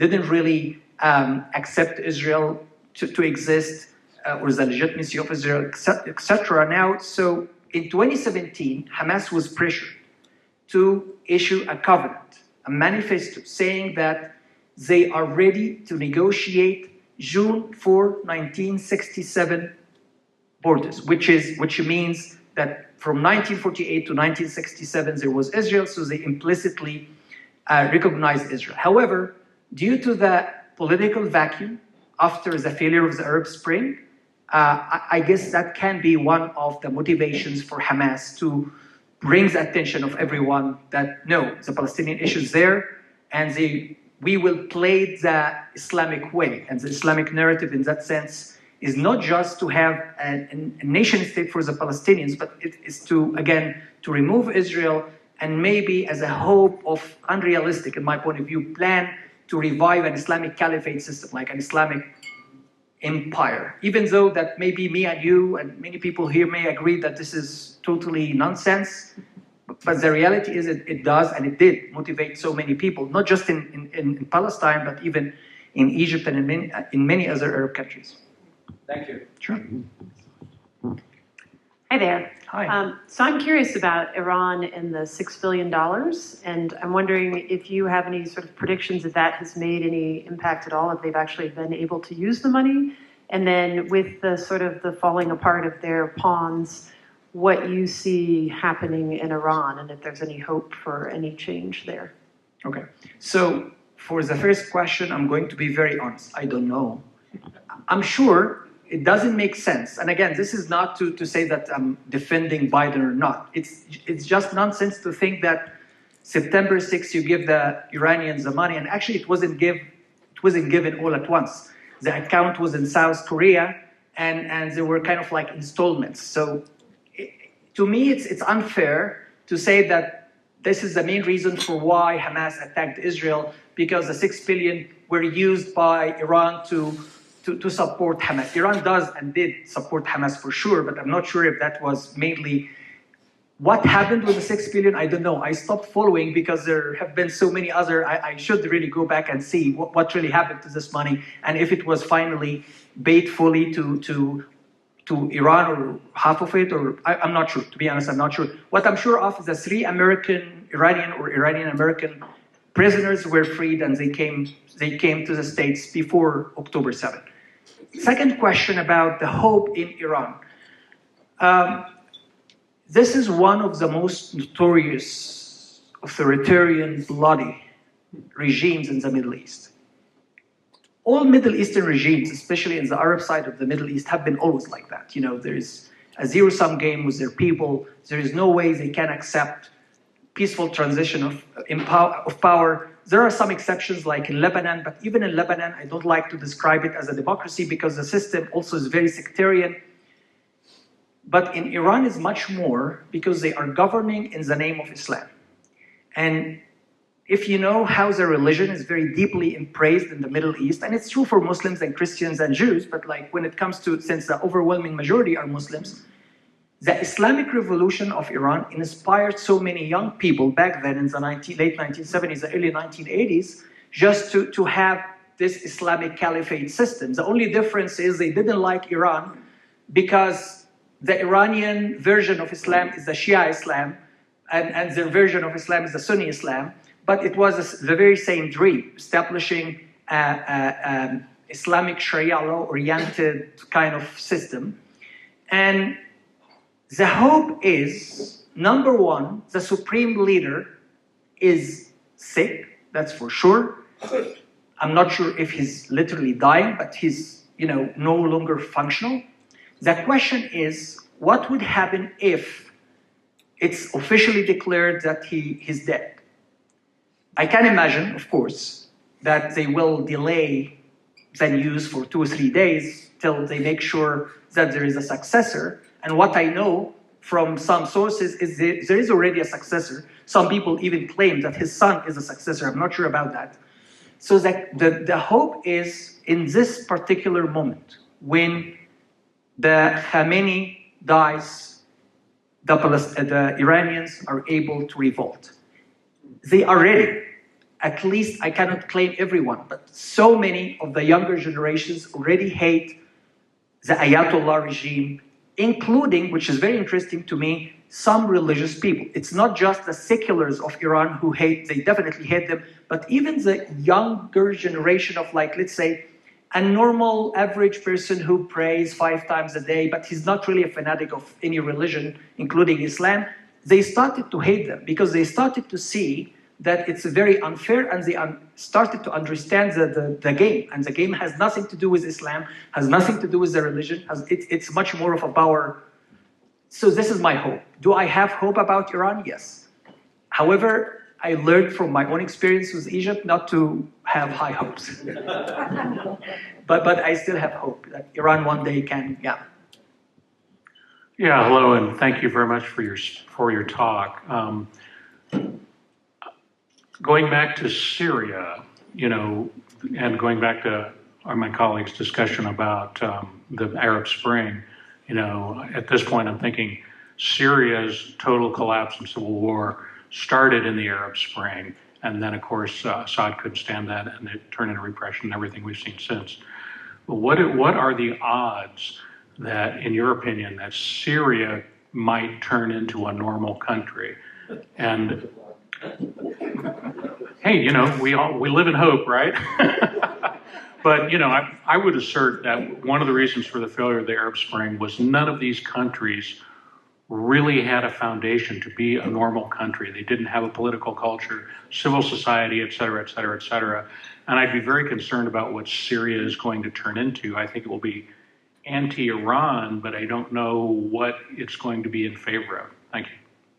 didn't really accept Israel to exist, or the legitimacy of Israel, etc. Now, so in 2017, Hamas was pressured to issue a covenant, a manifesto, saying that they are ready to negotiate June 4, 1967 borders, which means that from 1948 to 1967 there was Israel, so they implicitly recognized Israel. However, due to the political vacuum after the failure of the Arab Spring, I guess that can be one of the motivations for Hamas to bring the attention of everyone that, no, the Palestinian issue is there, and we will play the Islamic way. And the Islamic narrative in that sense is not just to have a nation state for the Palestinians, but it is to, again, to remove Israel and maybe as a hope of unrealistic, in my point of view, plan to revive an Islamic caliphate system, like an Islamic empire. Even though that maybe me and you and many people here may agree that this is totally nonsense, but the reality is it does, and it did motivate so many people, not just in Palestine, but even in Egypt and in many other Arab countries. Thank you. Sure. Hi there. Hi. So I'm curious about Iran and the $6 billion, and I'm wondering if you have any sort of predictions if that has made any impact at all, if they've actually been able to use the money, and then with the sort of the falling apart of their pawns, what you see happening in Iran, and if there's any hope for any change there. Okay. So for the first question, I'm going to be very honest. I don't know. I'm sure it doesn't make sense. And again, this is not to say that I'm defending Biden or not. It's just nonsense to think that September 6th you give the Iranians the money, and actually it wasn't given all at once. The account was in South Korea, and there were kind of like installments. So to me, it's unfair to say that this is the main reason for why Hamas attacked Israel, because the $6 billion were used by Iran to support Hamas. Iran does and did support Hamas for sure, but I'm not sure if that was mainly what happened with the $6 billion. I don't know. I stopped following because there have been so many other. I should really go back and see what really happened to this money, and if it was finally paid fully to Iran or half of it, or I'm not sure. To be honest, I'm not sure. What I'm sure of is the 3 Iranian-American prisoners were freed, and they came to the States before October 7th. Second question about the hope in Iran. This is one of the most notorious authoritarian, bloody regimes in the Middle East. All Middle Eastern regimes, especially in the Arab side of the Middle East, have been always like that. You know, there is a zero-sum game with their people. There is no way they can accept peaceful transition of power. There are some exceptions like in Lebanon, but even in Lebanon, I don't like to describe it as a democracy because the system also is very sectarian. But in Iran is much more because they are governing in the name of Islam. And if you know how the religion is very deeply embraced in the Middle East, and it's true for Muslims and Christians and Jews, but like when it comes to, since the overwhelming majority are Muslims, the Islamic revolution of Iran inspired so many young people back then in the late 1970s, the early 1980s, just to have this Islamic caliphate system. The only difference is they didn't like Iran because the Iranian version of Islam is the Shia Islam, and their version of Islam is the Sunni Islam. But it was the very same dream, establishing Islamic Sharia law-oriented kind of system. And the hope is, number one, the supreme leader is sick, that's for sure. I'm not sure if he's literally dying, but he's, no longer functional. The question is, what would happen if it's officially declared that he's dead? I can imagine, of course, that they will delay the news for 2 or 3 days till they make sure that there is a successor. And what I know from some sources is there is already a successor. Some people even claim that his son is a successor. I'm not sure about that. So that the hope is in this particular moment, when the Khamenei dies, the Iranians are able to revolt. They are ready. At least, I cannot claim everyone, but so many of the younger generations already hate the Ayatollah regime, including, which is very interesting to me, some religious people. It's not just the seculars of Iran who hate, they definitely hate them, but even the younger generation of, like, let's say, a normal average person who prays 5 times a day, but he's not really a fanatic of any religion, including Islam, they started to hate them because they started to see that it's very unfair, and they started to understand the game. And the game has nothing to do with Islam, has nothing to do with the religion, it's much more of a power. So this is my hope. Do I have hope about Iran? Yes. However, I learned from my own experience with Egypt not to have high hopes. but I still have hope that Iran one day can, Yeah, hello, and thank you very much for your talk. Going back to Syria, and going back to my colleague's discussion about the Arab Spring, at this point I'm thinking Syria's total collapse and civil war started in the Arab Spring, and then of course Assad couldn't stand that, and it turned into repression and everything we've seen since. But what are the odds that, in your opinion, that Syria might turn into a normal country? And hey, we live in hope, right? But, I would assert that one of the reasons for the failure of the Arab Spring was none of these countries really had a foundation to be a normal country. They didn't have a political culture, civil society, et cetera, et cetera, et cetera. And I'd be very concerned about what Syria is going to turn into. I think it will be anti-Iran, but I don't know what it's going to be in favor of. Thank you.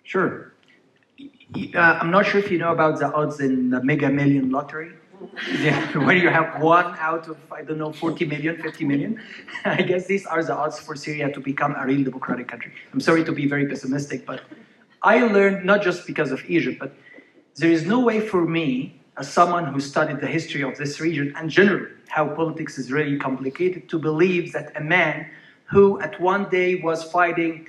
Sure. I'm not sure if you know about the odds in the Mega Million lottery, where you have 1 out of, 40 million, 50 million. I guess these are the odds for Syria to become a real democratic country. I'm sorry to be very pessimistic, but I learned, not just because of Egypt, but there is no way for me, as someone who studied the history of this region and generally how politics is really complicated, to believe that a man who at one day was fighting,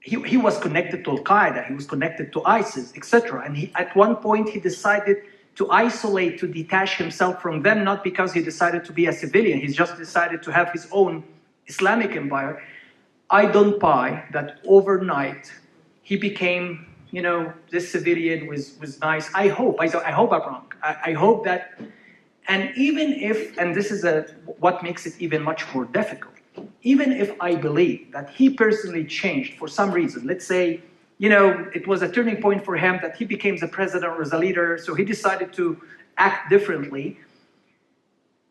he was connected to Al-Qaeda, he was connected to ISIS, etc. And at one point he decided to isolate, to detach himself from them, not because he decided to be a civilian, he just decided to have his own Islamic empire. I don't buy that overnight he became, this civilian was nice. I hope I'm wrong. I hope that, and even if, and this is what makes it even much more difficult, even if I believe that he personally changed for some reason, let's say, it was a turning point for him that he became the president or the leader, so he decided to act differently.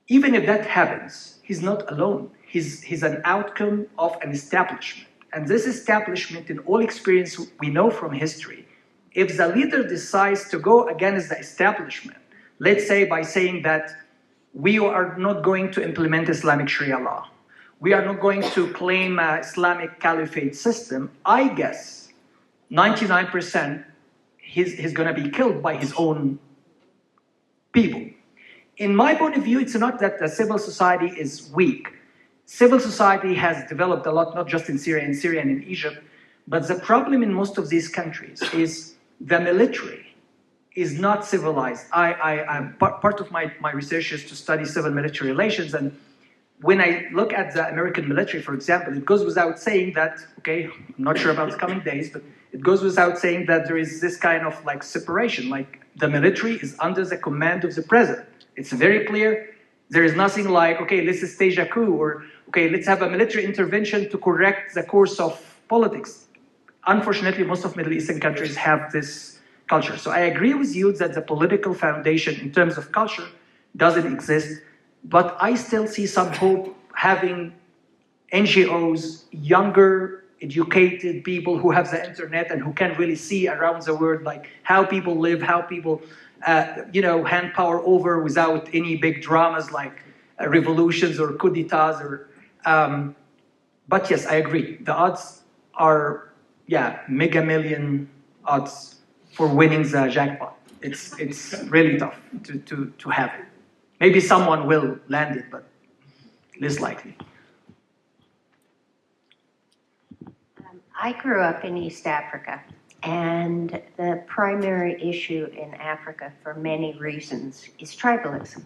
Even if that happens, he's not alone. He's an outcome of an establishment. And this establishment, in all experience we know from history, if the leader decides to go against the establishment, let's say by saying that we are not going to implement Islamic Sharia law, we are not going to claim an Islamic caliphate system, I guess 99% he's going to be killed by his own people. In my point of view, it's not that the civil society is weak. Civil society has developed a lot, not just in Syria and in Egypt, but the problem in most of these countries is the military is not civilized. Part of my research is to study civil-military relations, and when I look at the American military, for example, it goes without saying that, okay, I'm not sure about the coming days, but it goes without saying that there is this kind of like separation, like the military is under the command of the president. It's very clear. There is nothing like, okay, let's stage a coup, or okay, let's have a military intervention to correct the course of politics. Unfortunately, most of Middle Eastern countries have this culture. So I agree with you that the political foundation in terms of culture doesn't exist, but I still see some hope having NGOs, younger, educated people who have the internet and who can really see around the world, like how people live, how people hand power over without any big dramas like revolutions or coup d'etats. But yes, I agree. The odds are, mega million odds for winning the jackpot. It's really tough to have it. Maybe someone will land it, but less likely. I grew up in East Africa, and the primary issue in Africa for many reasons is tribalism.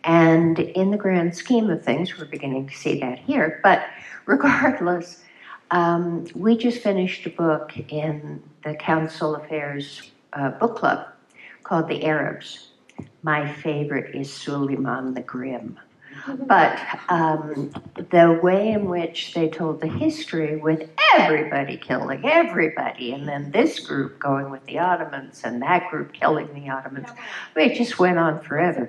And in the grand scheme of things, we're beginning to see that here, but regardless, we just finished a book in the Council Affairs book club called The Arabs. My favorite is Suleiman the Grim. But the way in which they told the history with everybody killing everybody, and then this group going with the Ottomans and that group killing the Ottomans, it just went on forever.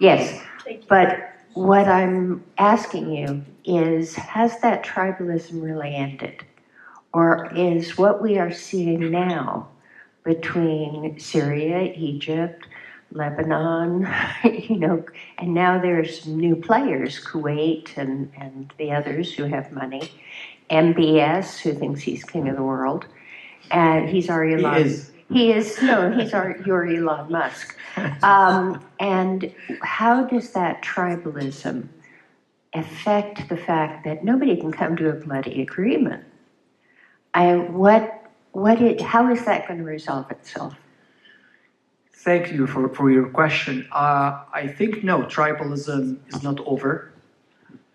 Yes, but what I'm asking you is, has that tribalism really ended? Or is what we are seeing now between Syria, Egypt, Lebanon, and now there's new players, Kuwait and the others who have money, MBS, who thinks he's king of the world, and he's our Elon. He's your Elon Musk. And how does that tribalism affect the fact that nobody can come to a bloody agreement? How is that going to resolve itself? Thank you for your question. I think, no, tribalism is not over.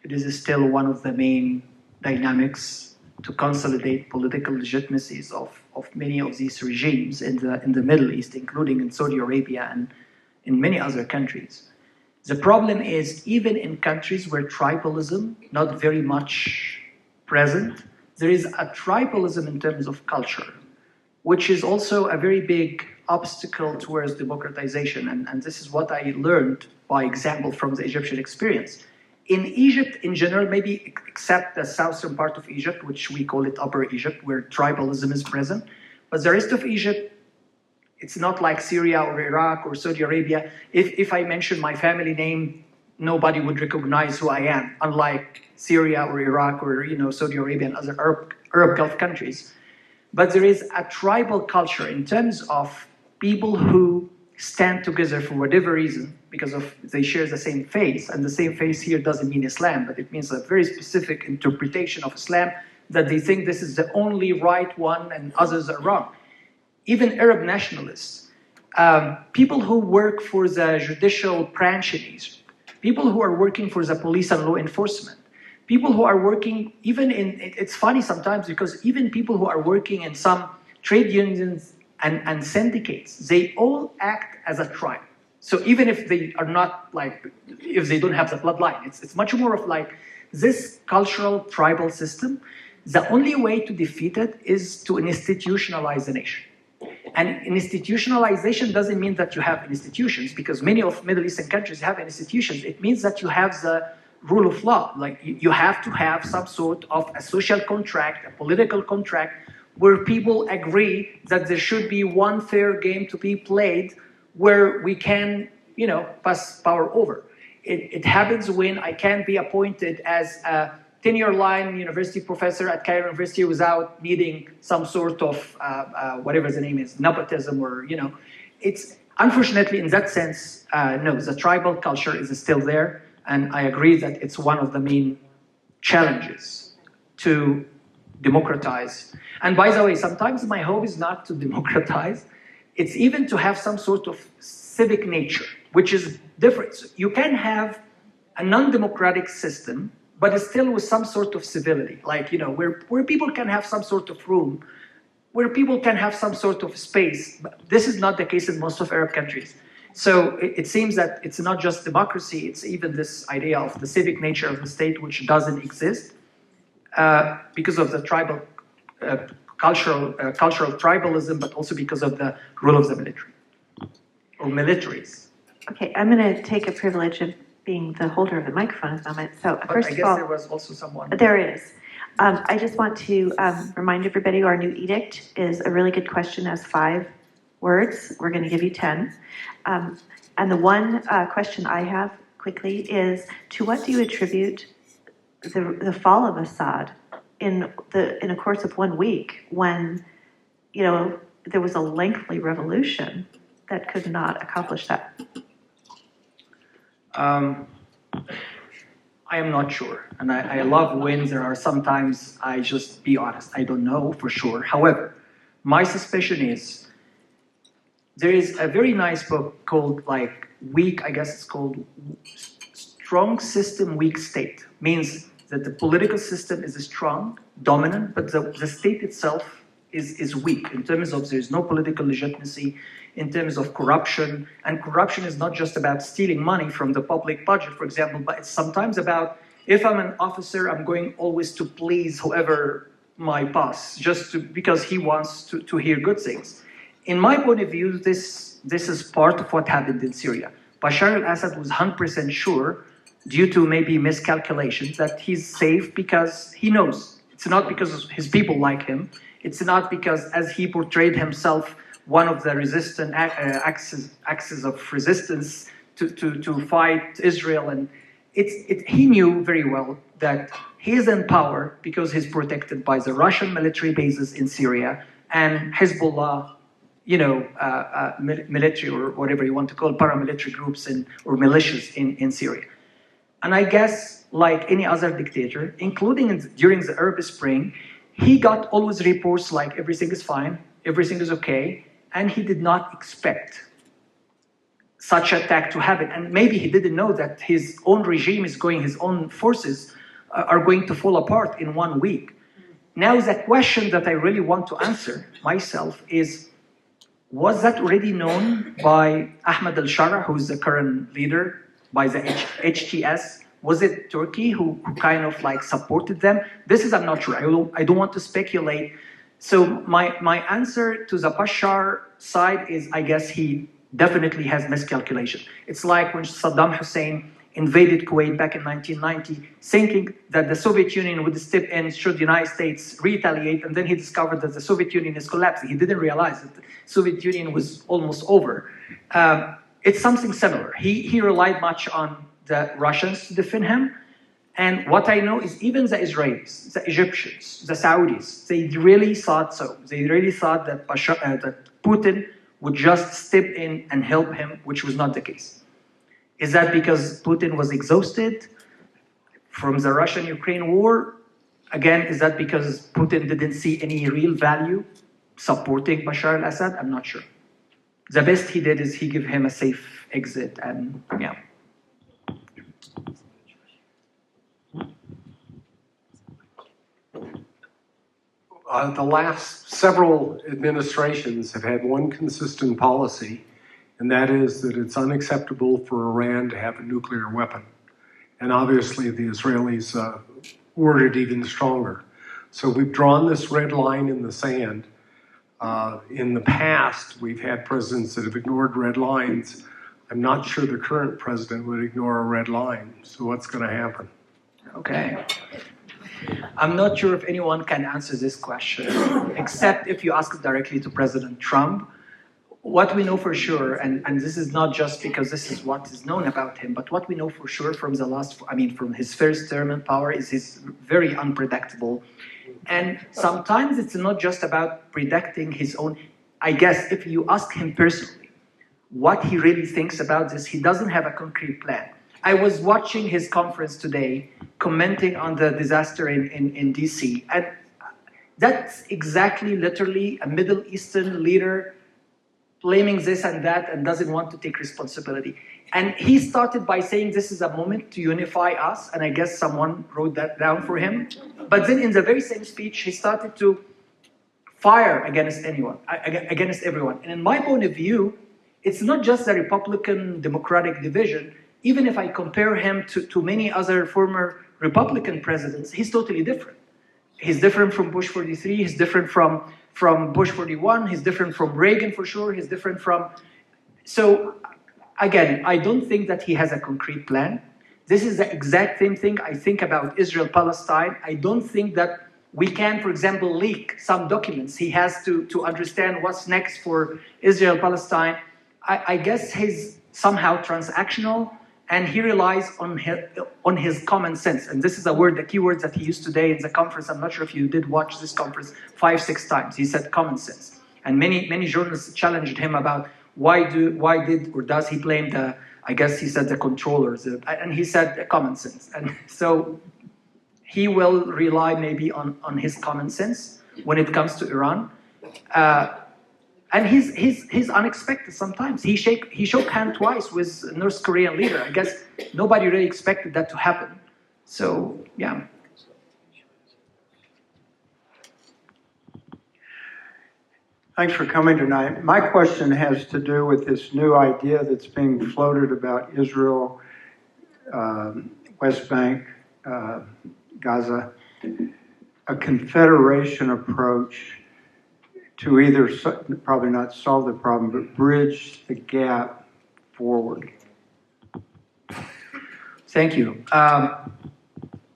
It is still one of the main dynamics to consolidate political legitimacies of many of these regimes in the Middle East, including in Saudi Arabia and in many other countries. The problem is, even in countries where tribalism not very much present, there is a tribalism in terms of culture, which is also a very big obstacle towards democratization. And this is what I learned, by example, from the Egyptian experience. In Egypt, in general, maybe except the southern part of Egypt, which we call it Upper Egypt, where tribalism is present, but the rest of Egypt, it's not like Syria or Iraq or Saudi Arabia. If I mention my family name, nobody would recognize who I am, unlike Syria or Iraq or Saudi Arabia and other Arab Gulf countries. But there is a tribal culture in terms of people who stand together for whatever reason, because they share the same faith, and the same faith here doesn't mean Islam, but it means a very specific interpretation of Islam that they think this is the only right one and others are wrong. Even Arab nationalists, people who work for the judicial branch in Egypt, people who are working for the police and law enforcement, people who are working it's funny sometimes because even people who are working in some trade unions and syndicates, they all act as a tribe. So even if they are not if they don't have the bloodline, it's much more of like this cultural tribal system, the only way to defeat it is to institutionalize the nation. And institutionalization doesn't mean that you have institutions, because many of Middle Eastern countries have institutions. It means that you have the rule of law. Like you have to have some sort of a social contract, a political contract, where people agree that there should be one fair game to be played where we can, pass power over. It happens when I can be appointed as a tenure line university professor at Cairo University without needing some sort of whatever the name is, nepotism or, it's unfortunately in that sense, no, the tribal culture is still there. And I agree that it's one of the main challenges to democratize. And by the way, sometimes my hope is not to democratize, it's even to have some sort of civic nature, which is different. So you can have a non-democratic system, but it's still with some sort of civility, like, where people can have some sort of room, where people can have some sort of space. But this is not the case in most of Arab countries. So it seems that it's not just democracy, it's even this idea of the civic nature of the state, which doesn't exist because of the tribal, cultural tribalism, but also because of the rule of the military, or militaries. Okay, I'm going to take a privilege of being the holder of the microphone at the moment. So But first I of guess all, there was also someone. there is. I just want to remind everybody our new edict is a really good question, has 5 words. We're going to give you 10. And the one question I have quickly is, to what do you attribute the fall of Assad in a course of 1 week when, there was a lengthy revolution that could not accomplish that? I am not sure. And I love when there are sometimes I just be honest. I don't know for sure. However, my suspicion is there is a very nice book called it's called Strong System, Weak State. Means that the political system is strong, dominant, but the state itself is weak in terms of there's no political legitimacy, in terms of corruption. And corruption is not just about stealing money from the public budget, for example, but it's sometimes about, if I'm an officer, I'm going always to please whoever my boss, because he wants to hear good things. In my point of view, this is part of what happened in Syria. Bashar al-Assad was 100% sure, due to maybe miscalculations, that he's safe because he knows. It's not because his people like him. It's not because, as he portrayed himself, one of the resistant axes of resistance to fight Israel. And he knew very well that he is in power because he's protected by the Russian military bases in Syria and Hezbollah, military or whatever you want to call paramilitary groups or militias in Syria. And I guess, like any other dictator, including during the Arab Spring, he got always reports like everything is fine, everything is okay, and he did not expect such attack to happen. And maybe he didn't know that his own regime his own forces are going to fall apart in 1 week. Now, the question that I really want to answer myself is, was that already known by Ahmed al-Shara, who is the current leader, by the HTS? Was it Turkey who kind of supported them? This is, I'm not sure. I don't want to speculate. So my answer to the Bashar side is, I guess he definitely has miscalculation. It's like when Saddam Hussein invaded Kuwait back in 1990, thinking that the Soviet Union would step in should the United States retaliate, and then he discovered that the Soviet Union is collapsing. He didn't realize that the Soviet Union was almost over. It's something similar. He relied much on the Russians to defend him. And what I know is even the Israelis, the Egyptians, the Saudis, they really thought so. They really thought that Putin would just step in and help him, which was not the case. Is that because Putin was exhausted from the Russian-Ukraine war? Again, is that because Putin didn't see any real value supporting Bashar al-Assad? I'm not sure. The best he did is he gave him a safe exit, and yeah. The last several administrations have had one consistent policy, and that is that it's unacceptable for Iran to have a nuclear weapon. And obviously the Israelis worded even stronger. So we've drawn this red line in the sand. In the past, we've had presidents that have ignored red lines. I'm not sure the current president would ignore a red line. So what's going to happen? Okay. I'm not sure if anyone can answer this question, except if you ask it directly to President Trump. What we know for sure, and this is not just because this is what is known about him, but what we know for sure from from his first term in power is he's very unpredictable. And sometimes it's not just about predicting his own. I guess if you ask him personally what he really thinks about this, he doesn't have a concrete plan. I was watching his conference today, commenting on the disaster in DC, and that's exactly, literally, a Middle Eastern leader blaming this and that and doesn't want to take responsibility. And he started by saying this is a moment to unify us, and I guess someone wrote that down for him. But then in the very same speech, he started to fire against everyone. And in my point of view, it's not just the Republican-Democratic division. Even if I compare him to many other former Republican presidents, he's totally different. He's different from Bush 43, he's different from Bush 41, he's different from Reagan for sure, he's different from... So, again, I don't think that he has a concrete plan. This is the exact same thing I think about Israel-Palestine. I don't think that we can, for example, leak some documents. He has to understand what's next for Israel-Palestine. I guess he's somehow transactional, and he relies on his common sense. And this is a word, the keywords that he used today in the conference. I'm not sure if you did watch this conference 5-6 times. He said common sense. And many journalists challenged him about why did or does he blame the, I guess he said the controllers, and he said common sense. And so he will rely maybe on his common sense when it comes to Iran. And he's unexpected sometimes. He shook hand twice with North Korean leader. I guess nobody really expected that to happen. So, yeah. Thanks for coming tonight. My question has to do with this new idea that's being floated about Israel, West Bank, Gaza, a confederation approach to either, probably not solve the problem, but bridge the gap forward. Thank you.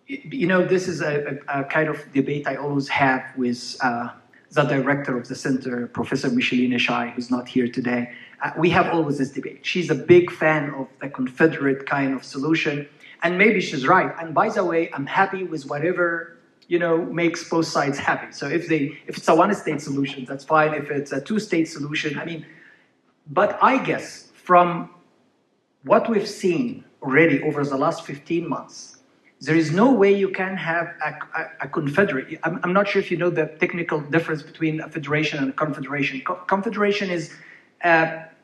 This is a kind of debate I always have with the director of the center, Professor Micheline Shai, who's not here today. We have always this debate. She's a big fan of the Confederate kind of solution, and maybe she's right. And by the way, I'm happy with whatever makes both sides happy. So if it's a one-state solution, that's fine. If it's a two-state solution, but I guess from what we've seen already over the last 15 months, there is no way you can have a confederate. I'm not sure if you know the technical difference between a federation and a confederation. Confederation is,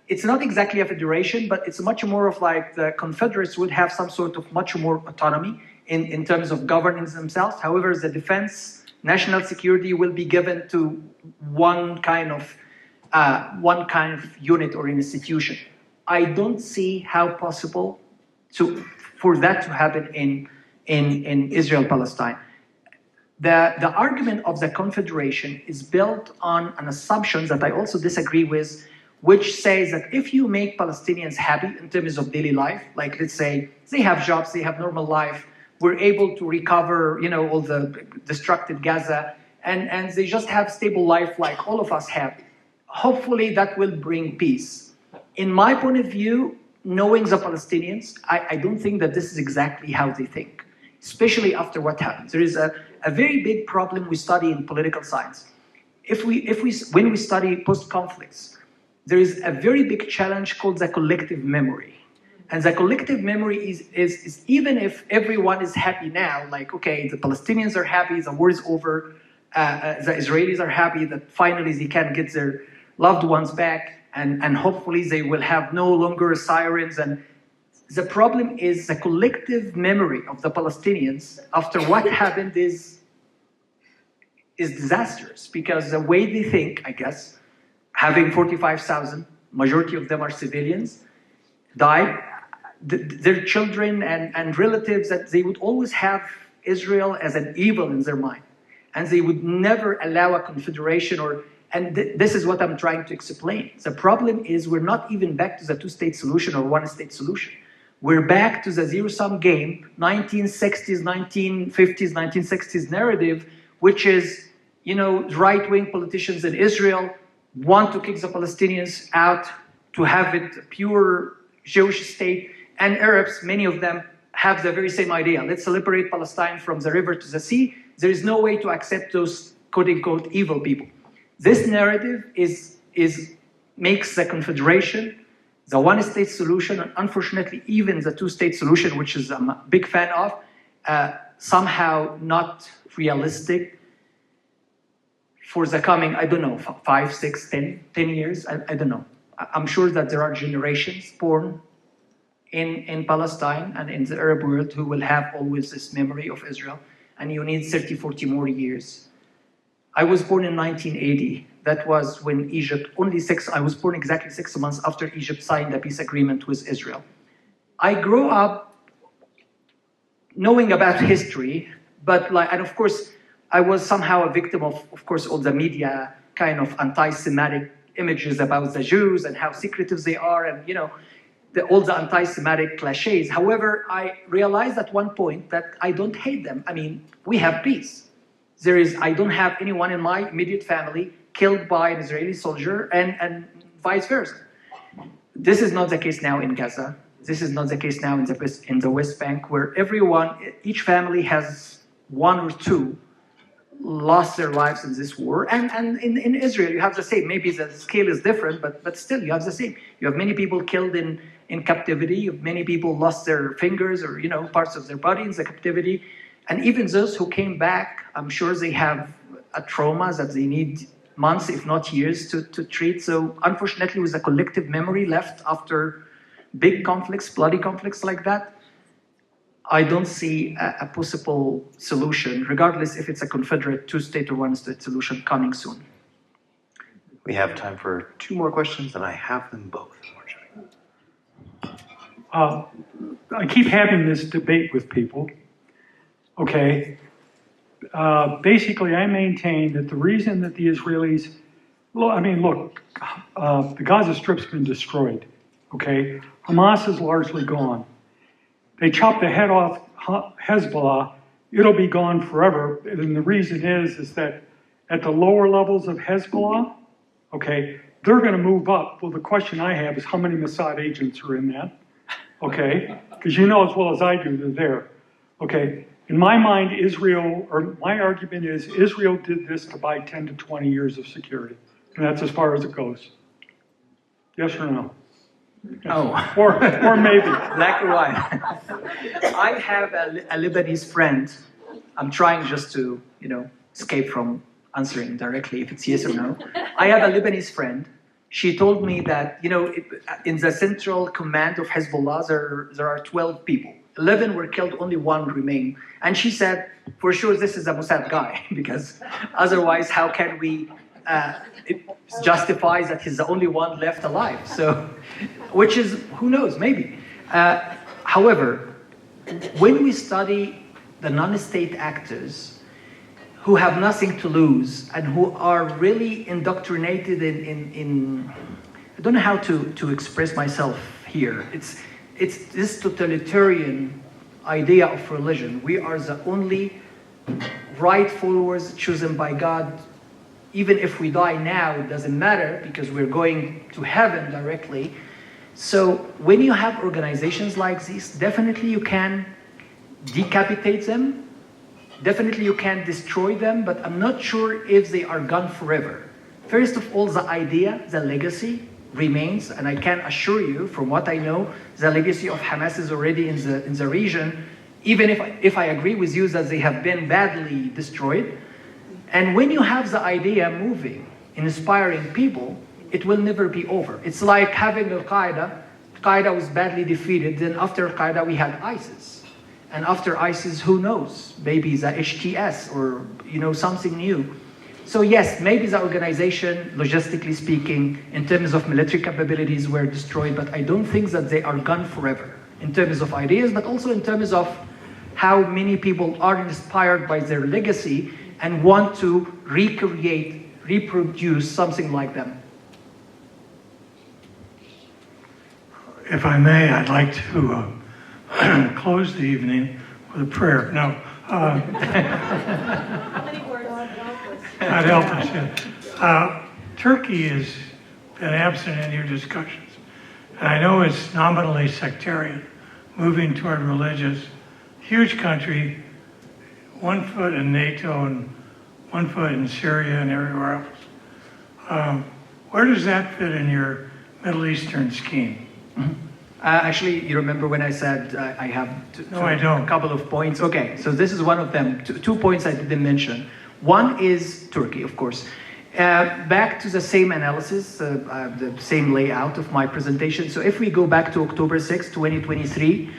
it's not exactly a federation, but it's much more of like the Confederates would have some sort of much more autonomy in terms of governance themselves. However, the defense, national security will be given to one kind of unit or institution. I don't see how possible for that to happen in Israel-Palestine. The argument of the Confederation is built on an assumption that I also disagree with, which says that if you make Palestinians happy in terms of daily life, like let's say they have jobs, they have normal life, we're able to recover, all the destructed Gaza, and they just have stable life like all of us have. Hopefully that will bring peace. In my point of view, knowing the Palestinians, I don't think that this is exactly how they think, especially after what happened. There is a very big problem we study in political science. When we study post-conflicts, there is a very big challenge called the collective memory. And the collective memory is even if everyone is happy now, like, okay, the Palestinians are happy, the war is over, the Israelis are happy that finally they can get their loved ones back, and hopefully they will have no longer sirens. And the problem is the collective memory of the Palestinians after what happened is disastrous, because the way they think, I guess, having 45,000, majority of them are civilians, died. their children and relatives, that they would always have Israel as an evil in their mind. And they would never allow a confederation this is what I'm trying to explain. The problem is we're not even back to the two-state solution or one-state solution. We're back to the zero-sum game, 1960s, 1950s, 1960s narrative, which is, right-wing politicians in Israel want to kick the Palestinians out to have it a pure Jewish state, and Arabs, many of them, have the very same idea. Let's liberate Palestine from the river to the sea. There is no way to accept those quote-unquote evil people. This narrative makes the confederation, the one-state solution, and unfortunately even the two-state solution, which is I'm a big fan of, somehow not realistic for the coming, 5, 6, 10 years, I don't know. I'm sure that there are generations born in Palestine and in the Arab world who will have always this memory of Israel, and you need 30, 40 more years. I was born in 1980. That was when Egypt, I was born exactly 6 months after Egypt signed a peace agreement with Israel. I grew up knowing about history, and of course, I was somehow a victim of course, all the media kind of anti-Semitic images about the Jews and how secretive they are, and all the anti-Semitic cliches. However, I realized at one point that I don't hate them. I mean, we have peace. I don't have anyone in my immediate family killed by an Israeli soldier, and vice versa. This is not the case now in Gaza. This is not the case now in the West Bank, where each family has one or two lost their lives in this war. And in Israel, you have the same. Maybe the scale is different, but still, you have the same. You have many people killed in captivity. You have many people lost their fingers or, parts of their body in the captivity. And even those who came back, I'm sure they have a trauma that they need months, if not years, to treat. So unfortunately, with a collective memory left after big conflicts, bloody conflicts like that, I don't see a possible solution, regardless if it's a confederate two-state or one-state solution coming soon. We have time for 2 more questions, and I have them both. I keep having this debate with people. Okay. Basically, I maintain that the reason that the Israelis, the Gaza Strip's been destroyed. Okay. Hamas is largely gone. They chop the head off Hezbollah, it'll be gone forever. And the reason is that at the lower levels of Hezbollah, okay, they're going to move up. Well, the question I have is how many Mossad agents are in that? Okay, because you know as well as I do, they're there. Okay, in my mind, my argument is Israel did this to buy 10 to 20 years of security. And that's as far as it goes. Yes or no? Oh. Or maybe. Black or white. I have a Lebanese friend. I'm trying just to, escape from answering directly if it's yes or no. I have a Lebanese friend. She told me that, in the central command of Hezbollah, there are 12 people. 11 were killed, only 1 remained. And she said, for sure, this is a Mossad guy, because otherwise, how can we it justifies that he's the only one left alive. So, which is, who knows, maybe. However, when we study the non-state actors who have nothing to lose and who are really indoctrinated in I don't know how to express myself here. It's this totalitarian idea of religion. We are the only right followers chosen by God. Even if we die now, it doesn't matter because we're going to heaven directly. So when you have organizations like this, definitely you can decapitate them. Definitely you can destroy them, but I'm not sure if they are gone forever. First of all, the idea, the legacy remains, and I can assure you from what I know, the legacy of Hamas is already in the region, even if I agree with you that they have been badly destroyed. And when you have the idea moving, inspiring people, it will never be over. It's like having Al-Qaeda. Al-Qaeda was badly defeated. Then after Al-Qaeda, we had ISIS. And after ISIS, who knows? Maybe the HTS or, something new. So yes, maybe the organization, logistically speaking, in terms of military capabilities, were destroyed, but I don't think that they are gone forever. in terms of ideas, but also in terms of how many people are inspired by their legacy and want to recreate, reproduce something like them. If I may, I'd like to close the evening with a prayer. No. How many words? I'd help us. Yeah. Turkey has been absent in your discussions. And I know it's nominally sectarian, moving toward religious. Huge country, 1 foot in NATO and 1 foot in Syria and everywhere else. Where does that fit in your Middle Eastern scheme? Actually, you remember when I said I have No, I don't. a couple of points? Okay, so this is one of them. Two points I didn't mention. One is Turkey, of course. Back to the same analysis, the same layout of my presentation. So if we go back to October 6, 2023,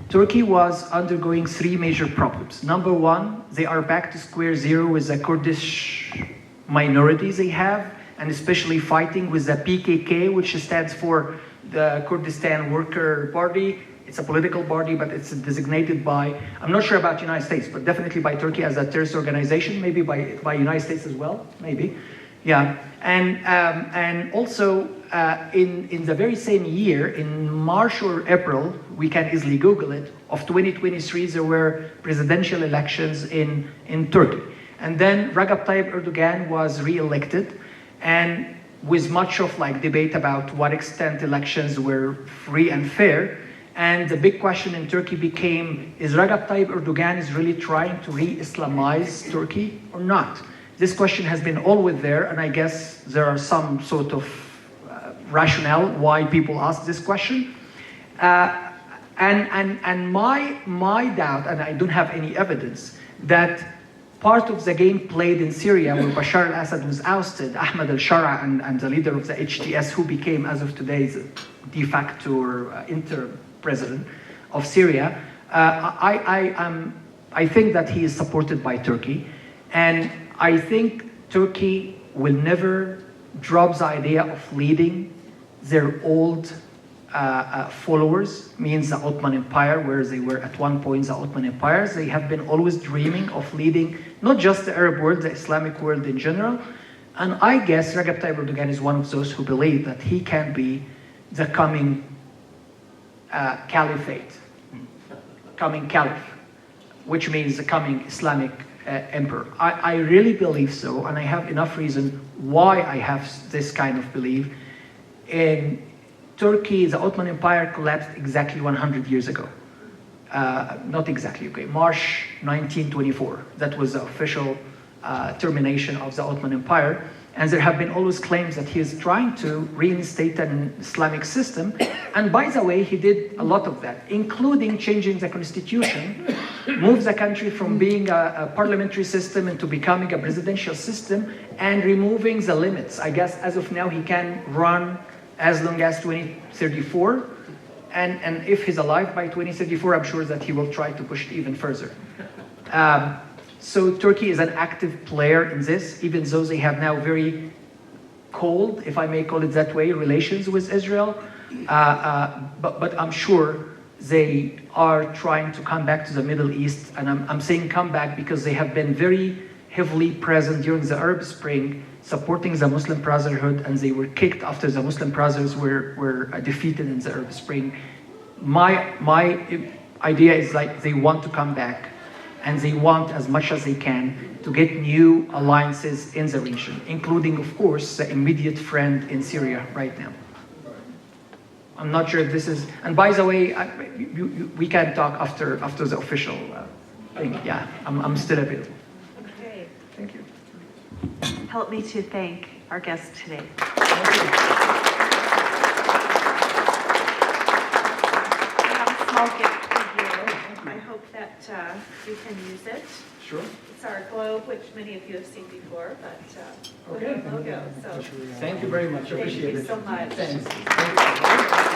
Turkey was undergoing 3 major problems. Number one, they are back to square zero with the Kurdish minorities they have, and especially fighting with the PKK, which stands for the Kurdistan Worker Party. It's a political party, but it's designated by, I'm not sure about the United States, but definitely by Turkey as a terrorist organization, maybe by United States as well, maybe. Yeah, and also in the very same year, in March or April, we can easily Google it, of 2023, there were presidential elections in Turkey. And then Recep Tayyip Erdogan was re-elected, and with much of debate about what extent elections were free and fair. And the big question in Turkey became, is Recep Tayyip Erdogan is really trying to re-Islamize Turkey or not? This question has been always there, and I guess there are some sort of rationale why people ask this question. And my doubt, and I don't have any evidence, that part of the game played in Syria, where Bashar al-Assad was ousted, Ahmed al-Shara and the leader of the HTS, who became, as of today, the de facto or interim president of Syria, I think that he is supported by Turkey. And I think Turkey will never drop the idea of leading their old followers, means the Ottoman Empire, where they were at one point the Ottoman empires. They have been always dreaming of leading not just the Arab world, the Islamic world in general. And I guess Recep Tayyip Erdogan is one of those who believe that he can be the coming caliphate, coming caliph, which means the coming Islamic emperor. I really believe so, and I have enough reason why I have this kind of belief. In Turkey, the Ottoman Empire collapsed exactly 100 years ago. Not exactly, okay, March 1924. That was the official termination of the Ottoman Empire. And there have been always claims that he is trying to reinstate an Islamic system. And by the way, he did a lot of that, including changing the constitution, move the country from being a parliamentary system into becoming a presidential system, and removing the limits. I guess as of now, he can run as long as 2034. And if he's alive by 2034, I'm sure that he will try to push it even further. So Turkey is an active player in this, even though they have now very cold, if I may call it that way, relations with Israel. But I'm sure they are trying to come back to the Middle East. And I'm saying come back because they have been very heavily present during the Arab Spring, supporting the Muslim Brotherhood, and they were kicked after the Muslim Brothers were defeated in the Arab Spring. My idea is they want to come back, and they want as much as they can to get new alliances in the region, including, of course, the immediate friend in Syria right now. I'm not sure if this is, and by the way, we can talk after the official thing. Yeah, I'm still available. Okay. Thank you. Help me to thank our guest today. I have a small gift for you. I hope that you can use it. Sure. It's our globe, which many of you have seen before, but with Okay. our logo. So Thank you very much. thank Appreciate you it. so much. Thanks. Thank you.